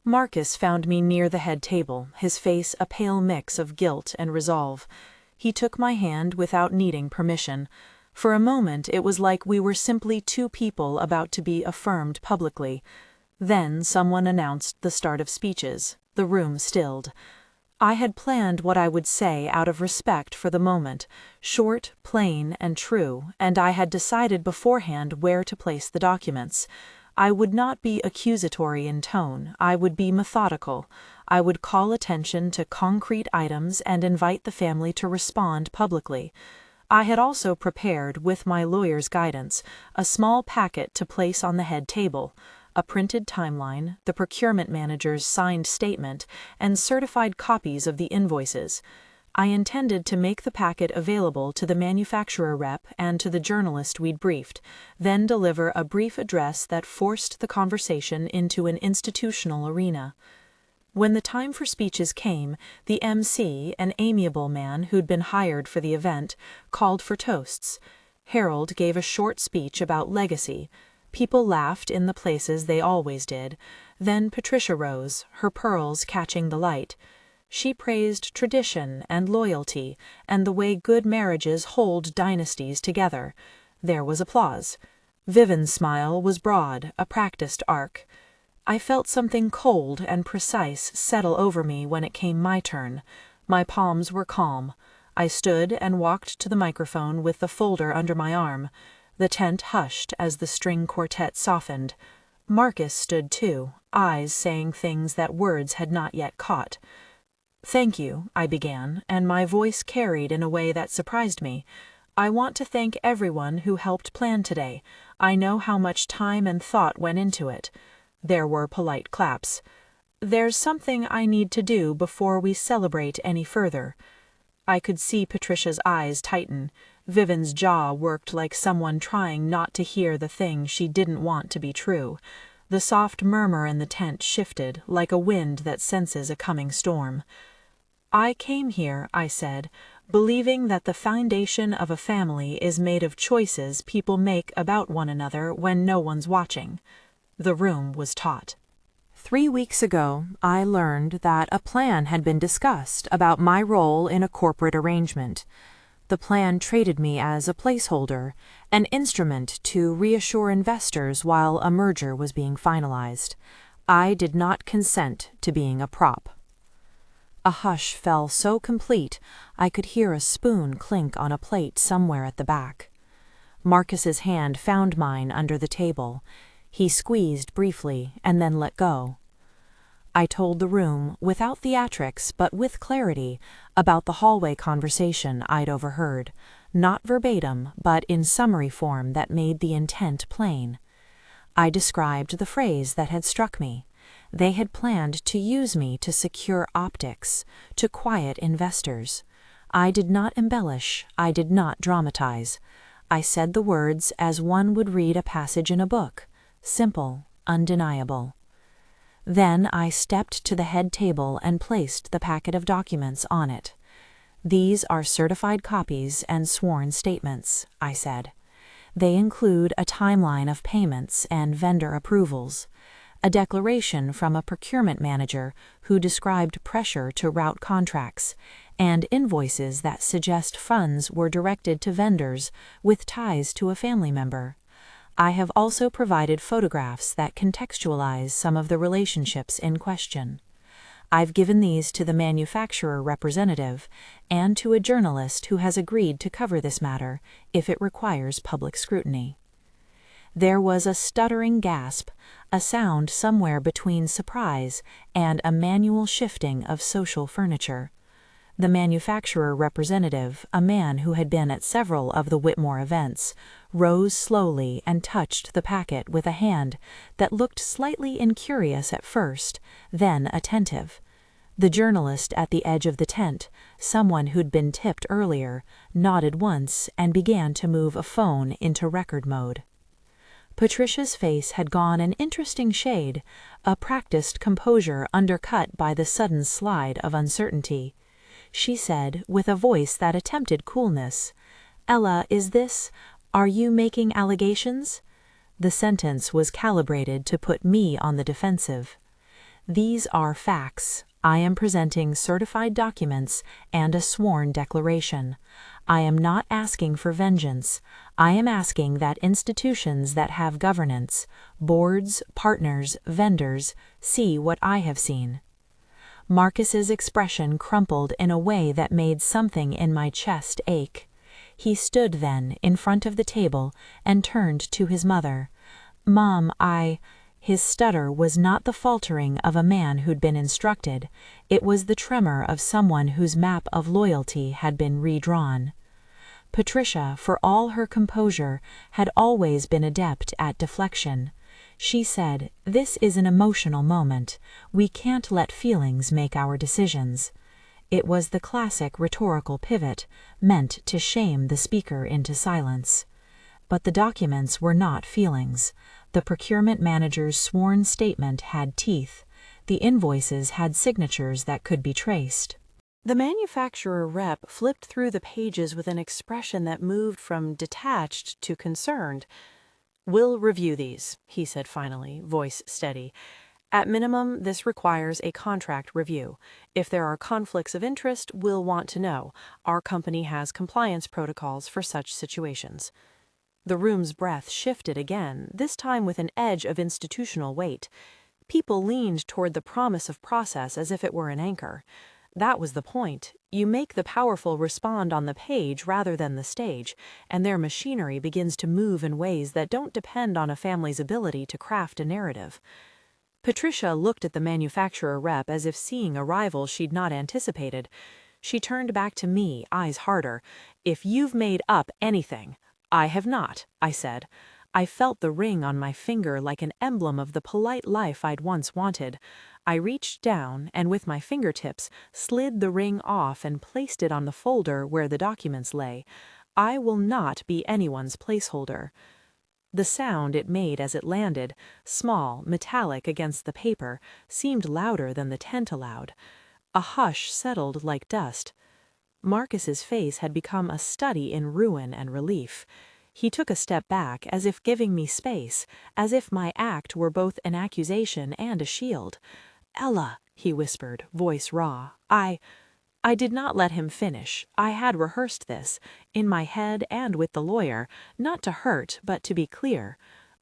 Marcus found me near the head table, his face a pale mix of guilt and resolve. He took my hand without needing permission. For a moment it was like we were simply two people about to be affirmed publicly. Then someone announced the start of speeches. The room stilled. I had planned what I would say out of respect for the moment, short, plain, and true, and I had decided beforehand where to place the documents. I would not be accusatory in tone, I would be methodical. I would call attention to concrete items and invite the family to respond publicly. I had also prepared, with my lawyer's guidance, a small packet to place on the head table. A printed timeline, the procurement manager's signed statement, and certified copies of the invoices. I intended to make the packet available to the manufacturer rep and to the journalist we'd briefed, then deliver a brief address that forced the conversation into an institutional arena. When the time for speeches came, the MC, an amiable man who'd been hired for the event, called for toasts. Harold gave a short speech about legacy. People laughed in the places they always did. Then Patricia rose, her pearls catching the light. She praised tradition and loyalty and the way good marriages hold dynasties together. There was applause. Vivian's smile was broad, a practiced arc. I felt something cold and precise settle over me when it came my turn. My palms were calm. I stood and walked to the microphone with the folder under my arm. The tent hushed as the string quartet softened. Marcus stood too, eyes saying things that words had not yet caught. "Thank you," I began, and my voice carried in a way that surprised me. "I want to thank everyone who helped plan today. I know how much time and thought went into it." There were polite claps. "There's something I need to do before we celebrate any further." I could see Patricia's eyes tighten. Vivian's jaw worked like someone trying not to hear the thing she didn't want to be true. The soft murmur in the tent shifted, like a wind that senses a coming storm. "I came here," I said, "believing that the foundation of a family is made of choices people make about one another when no one's watching." The room was taut. 3 weeks ago, I learned that a plan had been discussed about my role in a corporate arrangement. The plan traded me as a placeholder, an instrument to reassure investors while a merger was being finalized. I did not consent to being a prop. A hush fell so complete I could hear a spoon clink on a plate somewhere at the back. Marcus's hand found mine under the table. He squeezed briefly and then let go. I told the room, without theatrics but with clarity, about the hallway conversation I'd overheard, not verbatim but in summary form that made the intent plain. I described the phrase that had struck me. They had planned to use me to secure optics, to quiet investors. I did not embellish, I did not dramatize. I said the words as one would read a passage in a book, simple, undeniable. Then I stepped to the head table and placed the packet of documents on it. These are certified copies and sworn statements, I said. They include a timeline of payments and vendor approvals, a declaration from a procurement manager who described pressure to route contracts, and invoices that suggest funds were directed to vendors with ties to a family member. I have also provided photographs that contextualize some of the relationships in question. I've given these to the manufacturer representative and to a journalist who has agreed to cover this matter if it requires public scrutiny. There was a stuttering gasp, a sound somewhere between surprise and a manual shifting of social furniture. The manufacturer representative, a man who had been at several of the Whitmore events, rose slowly and touched the packet with a hand that looked slightly incurious at first, then attentive. The journalist at the edge of the tent, someone who'd been tipped earlier, nodded once and began to move a phone into record mode. Patricia's face had gone an interesting shade, a practiced composure undercut by the sudden slide of uncertainty. She said, with a voice that attempted coolness, "Ella, are you making allegations?" The sentence was calibrated to put me on the defensive. "These are facts. I am presenting certified documents and a sworn declaration. I am not asking for vengeance. I am asking that institutions that have governance, boards, partners, vendors, see what I have seen." Marcus's expression crumpled in a way that made something in my chest ache. He stood then in front of the table and turned to his mother. "Mom, His stutter was not the faltering of a man who'd been instructed. It was the tremor of someone whose map of loyalty had been redrawn. Patricia, for all her composure, had always been adept at deflection. She said, "This is an emotional moment. We can't let feelings make our decisions." It was the classic rhetorical pivot, meant to shame the speaker into silence. But the documents were not feelings. The procurement manager's sworn statement had teeth. The invoices had signatures that could be traced. The manufacturer rep flipped through the pages with an expression that moved from detached to concerned. "We'll review these," he said finally, voice steady. "At minimum, this requires a contract review. If there are conflicts of interest, we'll want to know. Our company has compliance protocols for such situations." The room's breath shifted again, this time with an edge of institutional weight. People leaned toward the promise of process as if it were an anchor. That was the point. You make the powerful respond on the page rather than the stage, and their machinery begins to move in ways that don't depend on a family's ability to craft a narrative. Patricia looked at the manufacturer rep as if seeing a rival she'd not anticipated. She turned back to me, eyes harder. "If you've made up anything—" "I have not," I said. I felt the ring on my finger like an emblem of the polite life I'd once wanted. I reached down and with my fingertips slid the ring off and placed it on the folder where the documents lay. I will not be anyone's placeholder. The sound it made as it landed, small, metallic against the paper, seemed louder than the tent allowed. A hush settled like dust. Marcus's face had become a study in ruin and relief. He took a step back as if giving me space, as if my act were both an accusation and a shield. "Ella," he whispered, voice raw, I did not let him finish. I had rehearsed this, in my head and with the lawyer, not to hurt but to be clear.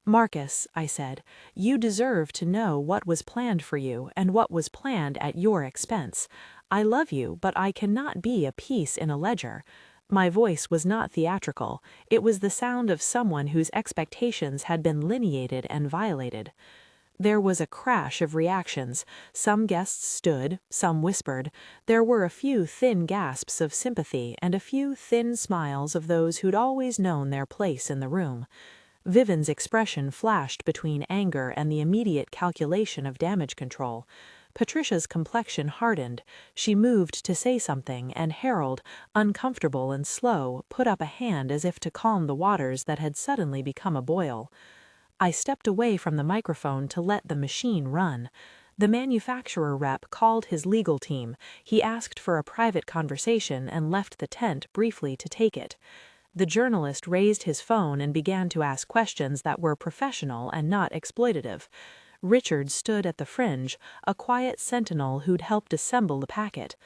"Marcus," I said, "you deserve to know what was planned for you and what was planned at your expense. I love you, but I cannot be a piece in a ledger." My voice was not theatrical. It was the sound of someone whose expectations had been lineated and violated. There was a crash of reactions. Some guests stood, some whispered. There were a few thin gasps of sympathy and a few thin smiles of those who'd always known their place in the room. Vivian's expression flashed between anger and the immediate calculation of damage control. Patricia's complexion hardened. She moved to say something, and Harold, uncomfortable and slow, put up a hand as if to calm the waters that had suddenly become a boil. I stepped away from the microphone to let the machine run. The manufacturer rep called his legal team. He asked for a private conversation and left the tent briefly to take it. The journalist raised his phone and began to ask questions that were professional and not exploitative. Richard stood at the fringe, a quiet sentinel who'd helped assemble the packet.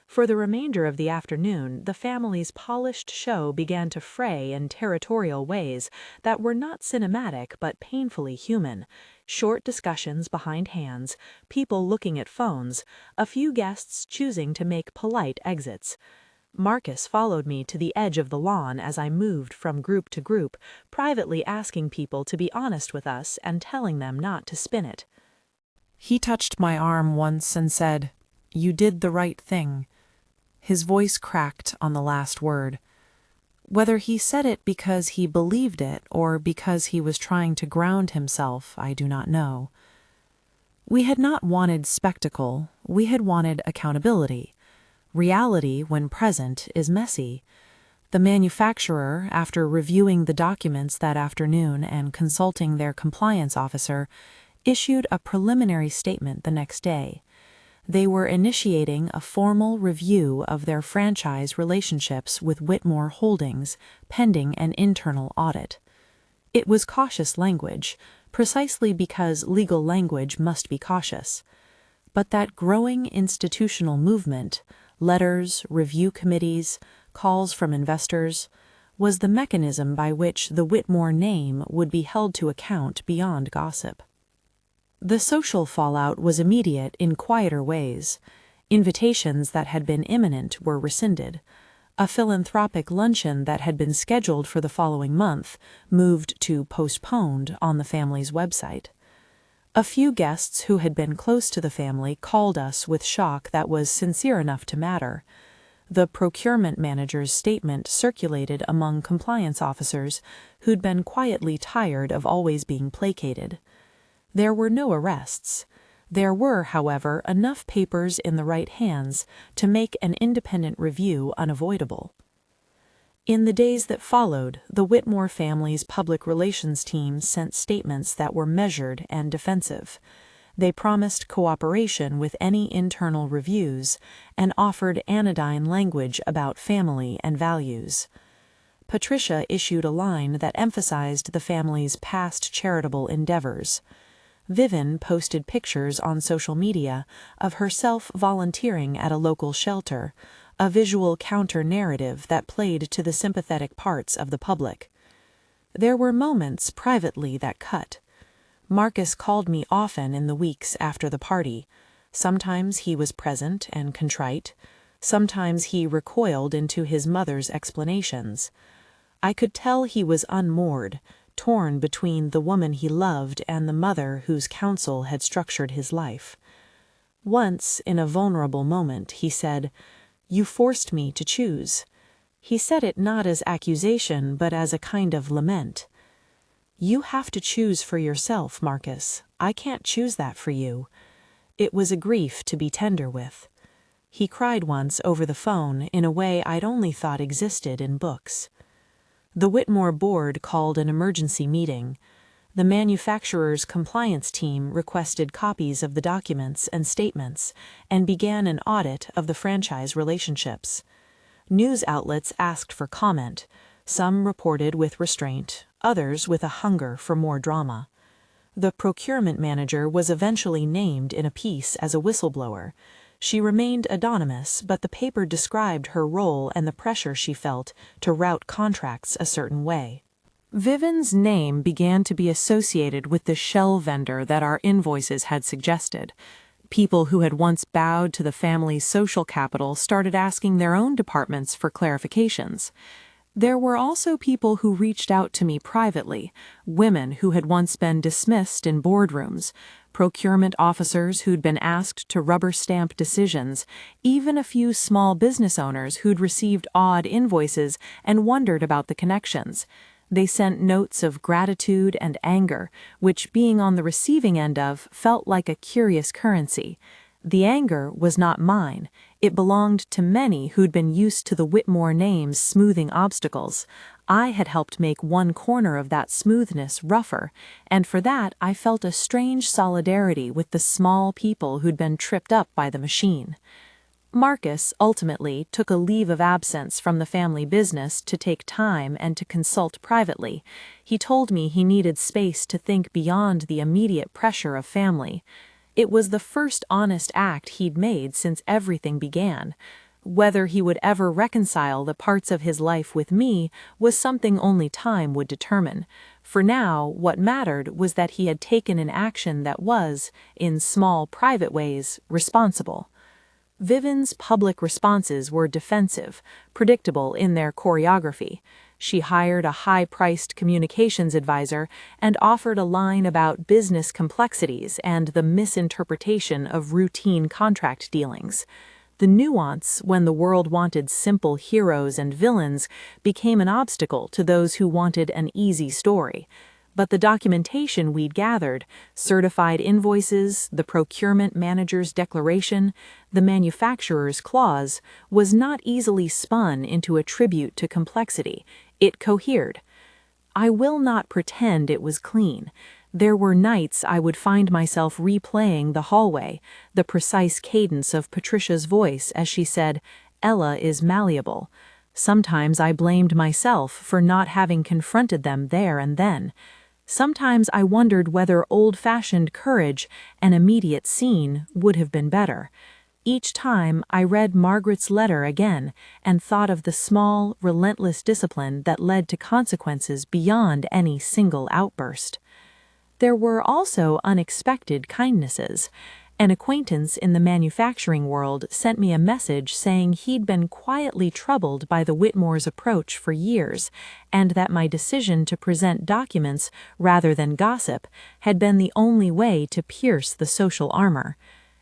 For the remainder of the afternoon, the family's polished show began to fray in territorial ways that were not cinematic but painfully human. Short discussions behind hands, people looking at phones, a few guests choosing to make polite exits. Marcus followed me to the edge of the lawn as I moved from group to group, privately asking people to be honest with us and telling them not to spin it. He touched my arm once and said, "You did the right thing." His voice cracked on the last word. Whether he said it because he believed it or because he was trying to ground himself, I do not know. We had not wanted spectacle, we had wanted accountability. Reality, when present, is messy. The manufacturer, after reviewing the documents that afternoon and consulting their compliance officer, issued a preliminary statement the next day. They were initiating a formal review of their franchise relationships with Whitmore Holdings, pending an internal audit. It was cautious language, precisely because legal language must be cautious. But that growing institutional movement, letters, review committees, calls from investors, was the mechanism by which the Whitmore name would be held to account beyond gossip. The social fallout was immediate in quieter ways. Invitations that had been imminent were rescinded. A philanthropic luncheon that had been scheduled for the following month moved to postponed on the family's website. A few guests who had been close to the family called us with shock that was sincere enough to matter. The procurement manager's statement circulated among compliance officers who'd been quietly tired of always being placated. There were no arrests. There were, however, enough papers in the right hands to make an independent review unavoidable. In the days that followed, the Whitmore family's public relations team sent statements that were measured and defensive. They promised cooperation with any internal reviews and offered anodyne language about family and values. Patricia issued a line that emphasized the family's past charitable endeavors. Vivian posted pictures on social media of herself volunteering at a local shelter, a visual counter-narrative that played to the sympathetic parts of the public. There were moments privately that cut. Marcus called me often in the weeks after the party. Sometimes he was present and contrite. Sometimes he recoiled into his mother's explanations. I could tell he was unmoored, torn between the woman he loved and the mother whose counsel had structured his life. Once, in a vulnerable moment, he said, "You forced me to choose." He said it not as accusation, but as a kind of lament. "You have to choose for yourself, Marcus. I can't choose that for you." It was a grief to be tender with. He cried once over the phone in a way I'd only thought existed in books. The Whitmore board called an emergency meeting. The manufacturer's compliance team requested copies of the documents and statements and began an audit of the franchise relationships. News outlets asked for comment. Some reported with restraint, others with a hunger for more drama. The procurement manager was eventually named in a piece as a whistleblower. She remained anonymous, but the paper described her role and the pressure she felt to route contracts a certain way. Vivian's name began to be associated with the shell vendor that our invoices had suggested. People who had once bowed to the family's social capital started asking their own departments for clarifications. There were also people who reached out to me privately, women who had once been dismissed in boardrooms, procurement officers who'd been asked to rubber stamp decisions, even a few small business owners who'd received odd invoices and wondered about the connections. They sent notes of gratitude and anger, which, being on the receiving end of, felt like a curious currency. The anger was not mine. It belonged to many who'd been used to the Whitmore names smoothing obstacles. I had helped make one corner of that smoothness rougher, and for that I felt a strange solidarity with the small people who'd been tripped up by the machine. Marcus ultimately took a leave of absence from the family business to take time and to consult privately. He told me he needed space to think beyond the immediate pressure of family. It was the first honest act he'd made since everything began. Whether he would ever reconcile the parts of his life with me was something only time would determine. For now, what mattered was that he had taken an action that was, in small private ways, responsible. Vivian's public responses were defensive, predictable in their choreography. She hired a high-priced communications advisor and offered a line about business complexities and the misinterpretation of routine contract dealings. The nuance, when the world wanted simple heroes and villains, became an obstacle to those who wanted an easy story. But the documentation we'd gathered, certified invoices, the procurement manager's declaration, the manufacturer's clause, was not easily spun into a tribute to complexity. It cohered. I will not pretend it was clean. There were nights I would find myself replaying the hallway, the precise cadence of Patricia's voice as she said, "Ella is malleable." Sometimes I blamed myself for not having confronted them there and then. Sometimes I wondered whether old-fashioned courage, an immediate scene, would have been better. Each time I read Margaret's letter again and thought of the small, relentless discipline that led to consequences beyond any single outburst. There were also unexpected kindnesses. An acquaintance in the manufacturing world sent me a message saying he'd been quietly troubled by the Whitmores' approach for years, and that my decision to present documents rather than gossip had been the only way to pierce the social armor.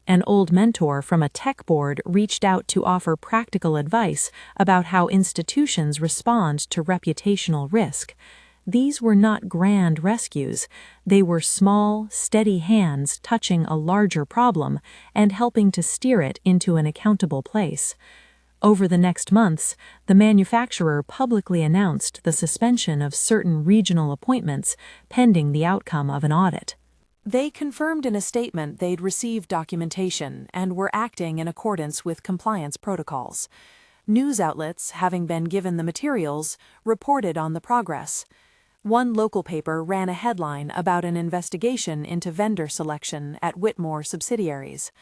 An old mentor from a tech board reached out to offer practical advice about how institutions respond to reputational risk. These were not grand rescues. They were small, steady hands touching a larger problem and helping to steer it into an accountable place. Over the next months, the manufacturer publicly announced the suspension of certain regional appointments pending the outcome of an audit. They confirmed in a statement they'd received documentation and were acting in accordance with compliance protocols. News outlets, having been given the materials, reported on the progress. One local paper ran a headline about an investigation into vendor selection at Whitmore subsidiaries.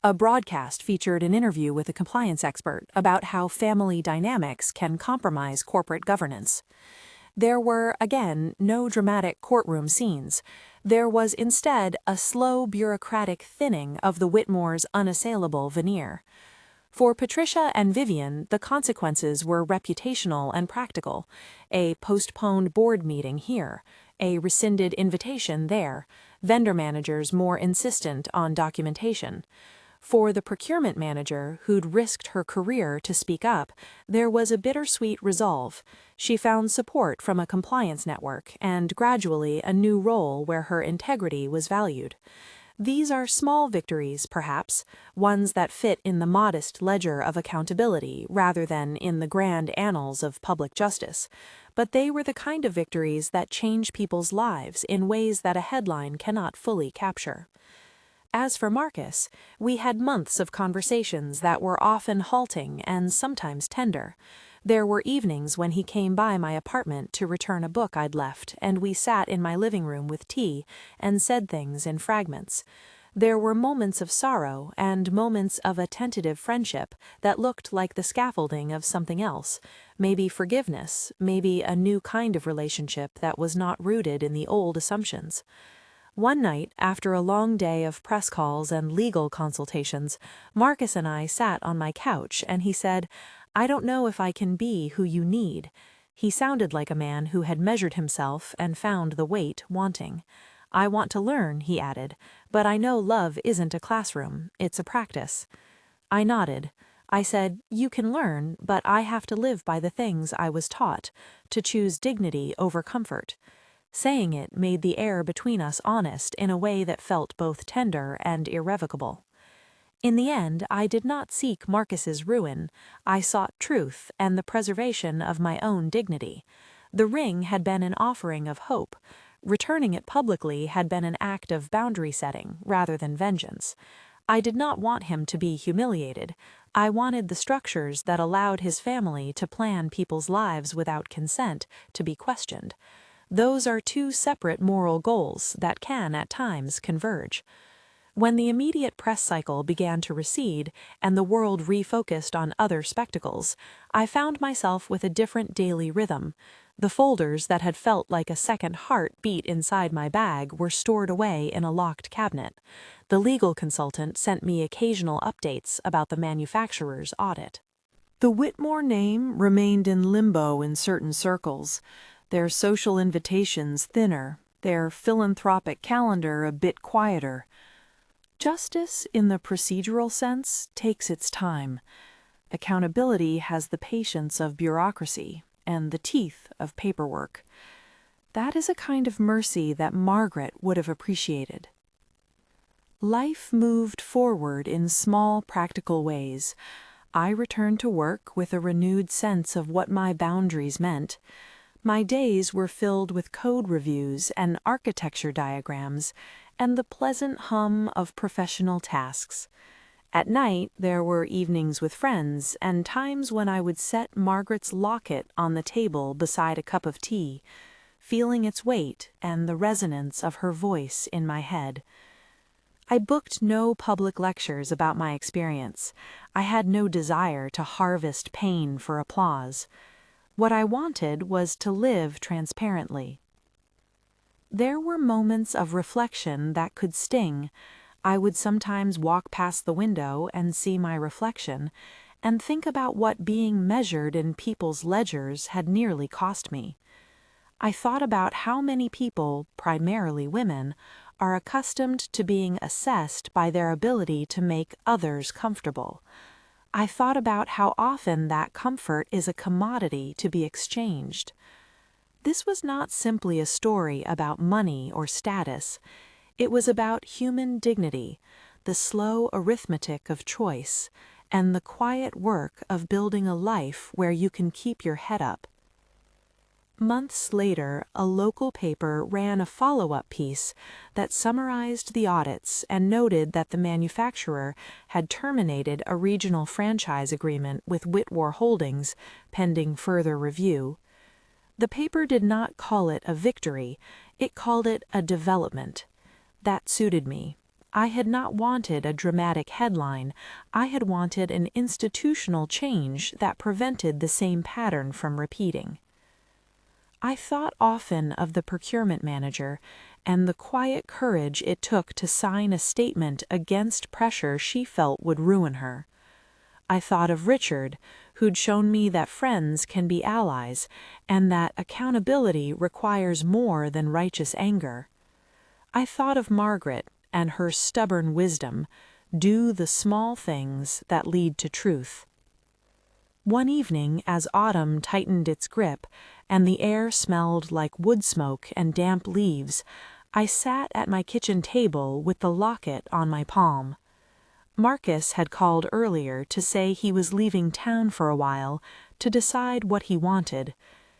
A broadcast featured an interview with a compliance expert about how family dynamics can compromise corporate governance. There were, again, no dramatic courtroom scenes. There was instead a slow bureaucratic thinning of the Whitmores' unassailable veneer. For Patricia and Vivian, the consequences were reputational and practical. A postponed board meeting here, a rescinded invitation there, vendor managers more insistent on documentation. For the procurement manager, who'd risked her career to speak up, there was a bittersweet resolve. She found support from a compliance network and gradually a new role where her integrity was valued. These are small victories, perhaps, ones that fit in the modest ledger of accountability rather than in the grand annals of public justice, but they were the kind of victories that change people's lives in ways that a headline cannot fully capture. As for Marcus, we had months of conversations that were often halting and sometimes tender. There were evenings when he came by my apartment to return a book I'd left, and we sat in my living room with tea and said things in fragments. There were moments of sorrow and moments of a tentative friendship that looked like the scaffolding of something else, maybe forgiveness, maybe a new kind of relationship that was not rooted in the old assumptions. One night, after a long day of press calls and legal consultations, Marcus and I sat on my couch and he said, "I don't know if I can be who you need." He sounded like a man who had measured himself and found the weight wanting. "I want to learn," he added, "but I know love isn't a classroom, it's a practice." I nodded. I said, "You can learn, but I have to live by the things I was taught, to choose dignity over comfort." Saying it made the air between us honest in a way that felt both tender and irrevocable. In the end, I did not seek Marcus's ruin. I sought truth and the preservation of my own dignity. The ring had been an offering of hope. Returning it publicly had been an act of boundary setting rather than vengeance. I did not want him to be humiliated. I wanted the structures that allowed his family to plan people's lives without consent to be questioned. Those are two separate moral goals that can, at times, converge. When the immediate press cycle began to recede and the world refocused on other spectacles, I found myself with a different daily rhythm. The folders that had felt like a second heart beat inside my bag were stored away in a locked cabinet. The legal consultant sent me occasional updates about the manufacturer's audit. The Whitmore name remained in limbo in certain circles, their social invitations thinner, their philanthropic calendar a bit quieter. Justice, in the procedural sense, takes its time. Accountability has the patience of bureaucracy and the teeth of paperwork. That is a kind of mercy that Margaret would have appreciated. Life moved forward in small, practical ways. I returned to work with a renewed sense of what my boundaries meant. My days were filled with code reviews and architecture diagrams and the pleasant hum of professional tasks. At night, there were evenings with friends and times when I would set Margaret's locket on the table beside a cup of tea, feeling its weight and the resonance of her voice in my head. I booked no public lectures about my experience. I had no desire to harvest pain for applause. What I wanted was to live transparently. There were moments of reflection that could sting. I would sometimes walk past the window and see my reflection, and think about what being measured in people's ledgers had nearly cost me. I thought about how many people, primarily women, are accustomed to being assessed by their ability to make others comfortable. I thought about how often that comfort is a commodity to be exchanged. This was not simply a story about money or status. It was about human dignity, the slow arithmetic of choice, and the quiet work of building a life where you can keep your head up. Months later, a local paper ran a follow-up piece that summarized the audits and noted that the manufacturer had terminated a regional franchise agreement with Whitmore Holdings, pending further review. The paper did not call it a victory, it called it a development. That suited me. I had not wanted a dramatic headline, I had wanted an institutional change that prevented the same pattern from repeating. I thought often of the procurement manager and the quiet courage it took to sign a statement against pressure she felt would ruin her. I thought of Richard, who'd shown me that friends can be allies and that accountability requires more than righteous anger. I thought of Margaret and her stubborn wisdom, do the small things that lead to truth. One evening, as autumn tightened its grip and the air smelled like wood smoke and damp leaves, I sat at my kitchen table with the locket on my palm. Marcus had called earlier to say he was leaving town for a while to decide what he wanted.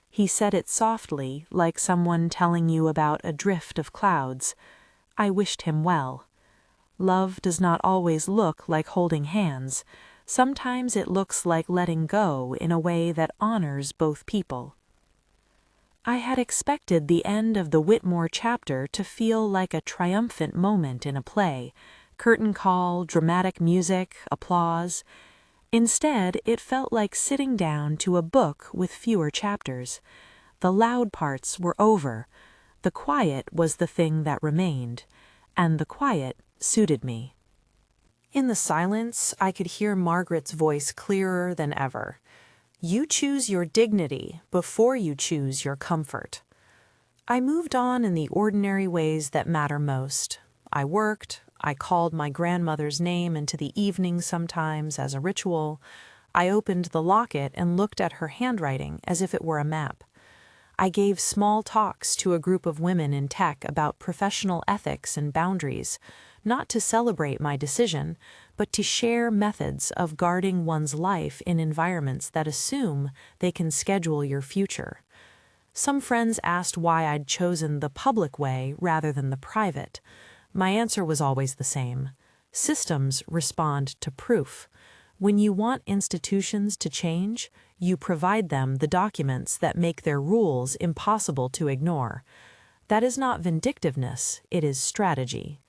He said it softly, like someone telling you about a drift of clouds. I wished him well. Love does not always look like holding hands. Sometimes it looks like letting go in a way that honors both people. I had expected the end of the Whitmore chapter to feel like a triumphant moment in a play, curtain call, dramatic music, applause. Instead, it felt like sitting down to a book with fewer chapters. The loud parts were over. The quiet was the thing that remained, and the quiet suited me. In the silence, I could hear Margaret's voice clearer than ever. You choose your dignity before you choose your comfort. I moved on in the ordinary ways that matter most. I worked. I called my grandmother's name into the evening sometimes as a ritual. I opened the locket and looked at her handwriting as if it were a map. I gave small talks to a group of women in tech about professional ethics and boundaries, not to celebrate my decision, but to share methods of guarding one's life in environments that assume they can schedule your future. Some friends asked why I'd chosen the public way rather than the private. My answer was always the same. Systems respond to proof. When you want institutions to change, you provide them the documents that make their rules impossible to ignore. That is not vindictiveness, it is strategy.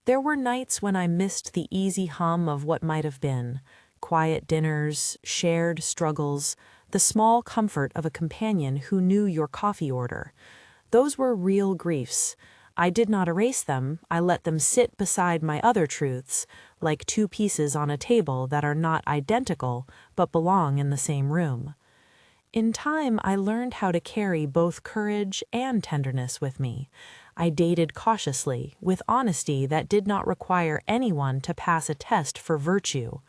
There were nights when I missed the easy hum of what might have been: quiet dinners, shared struggles, the small comfort of a companion who knew your coffee order. Those were real griefs. I did not erase them, I let them sit beside my other truths, like two pieces on a table that are not identical but belong in the same room. In time, I learned how to carry both courage and tenderness with me. I dated cautiously, with honesty that did not require anyone to pass a test for virtue.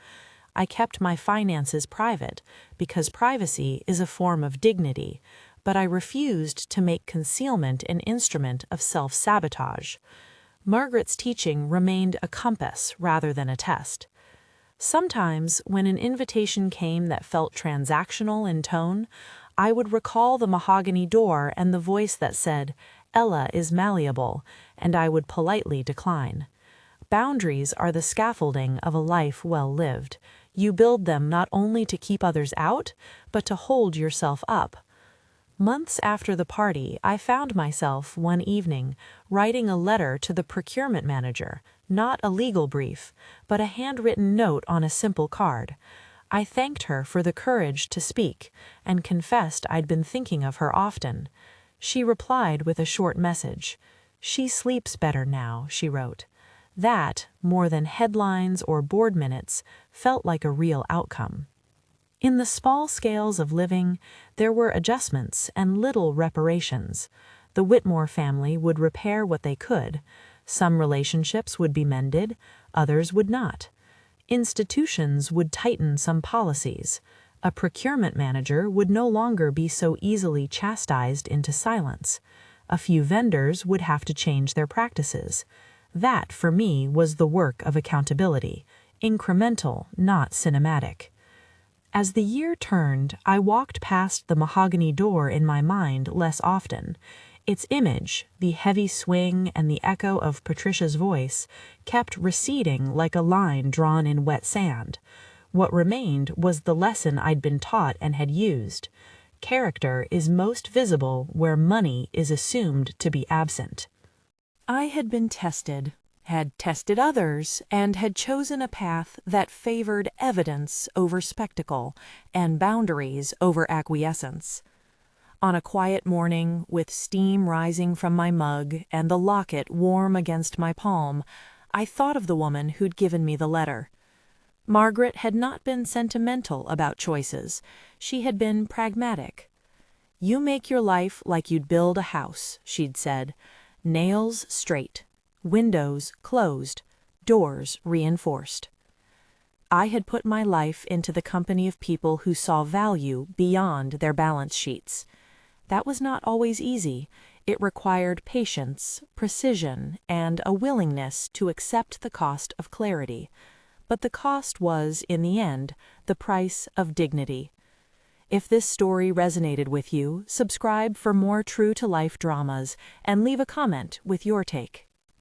I kept my finances private, because privacy is a form of dignity, but I refused to make concealment an instrument of self-sabotage. Margaret's teaching remained a compass rather than a test. Sometimes, when an invitation came that felt transactional in tone, I would recall the mahogany door and the voice that said, "Ella is malleable," and I would politely decline. Boundaries are the scaffolding of a life well lived. You build them not only to keep others out, but to hold yourself up. Months after the party, I found myself, one evening, writing a letter to the procurement manager, not a legal brief, but a handwritten note on a simple card. I thanked her for the courage to speak, and confessed I'd been thinking of her often. She replied with a short message. "She sleeps better now," she wrote. That, more than headlines or board minutes, felt like a real outcome. In the small scales of living, there were adjustments and little reparations. The Whitmore family would repair what they could. Some relationships would be mended, others would not. Institutions would tighten some policies. A procurement manager would no longer be so easily chastised into silence. A few vendors would have to change their practices. That, for me, was the work of accountability, incremental, not cinematic. As the year turned, I walked past the mahogany door in my mind less often. Its image, the heavy swing and the echo of Patricia's voice, kept receding like a line drawn in wet sand. What remained was the lesson I'd been taught and had used. Character is most visible where money is assumed to be absent. I had been tested, had tested others, and had chosen a path that favored evidence over spectacle and boundaries over acquiescence. On a quiet morning, with steam rising from my mug and the locket warm against my palm, I thought of the woman who'd given me the letter. Margaret had not been sentimental about choices. She had been pragmatic. "You make your life like you'd build a house," she'd said. "Nails straight, windows closed, doors reinforced." I had put my life into the company of people who saw value beyond their balance sheets. That was not always easy. It required patience, precision, and a willingness to accept the cost of clarity. But the cost was, in the end, the price of dignity. If this story resonated with you, subscribe for more true-to-life dramas and leave a comment with your take.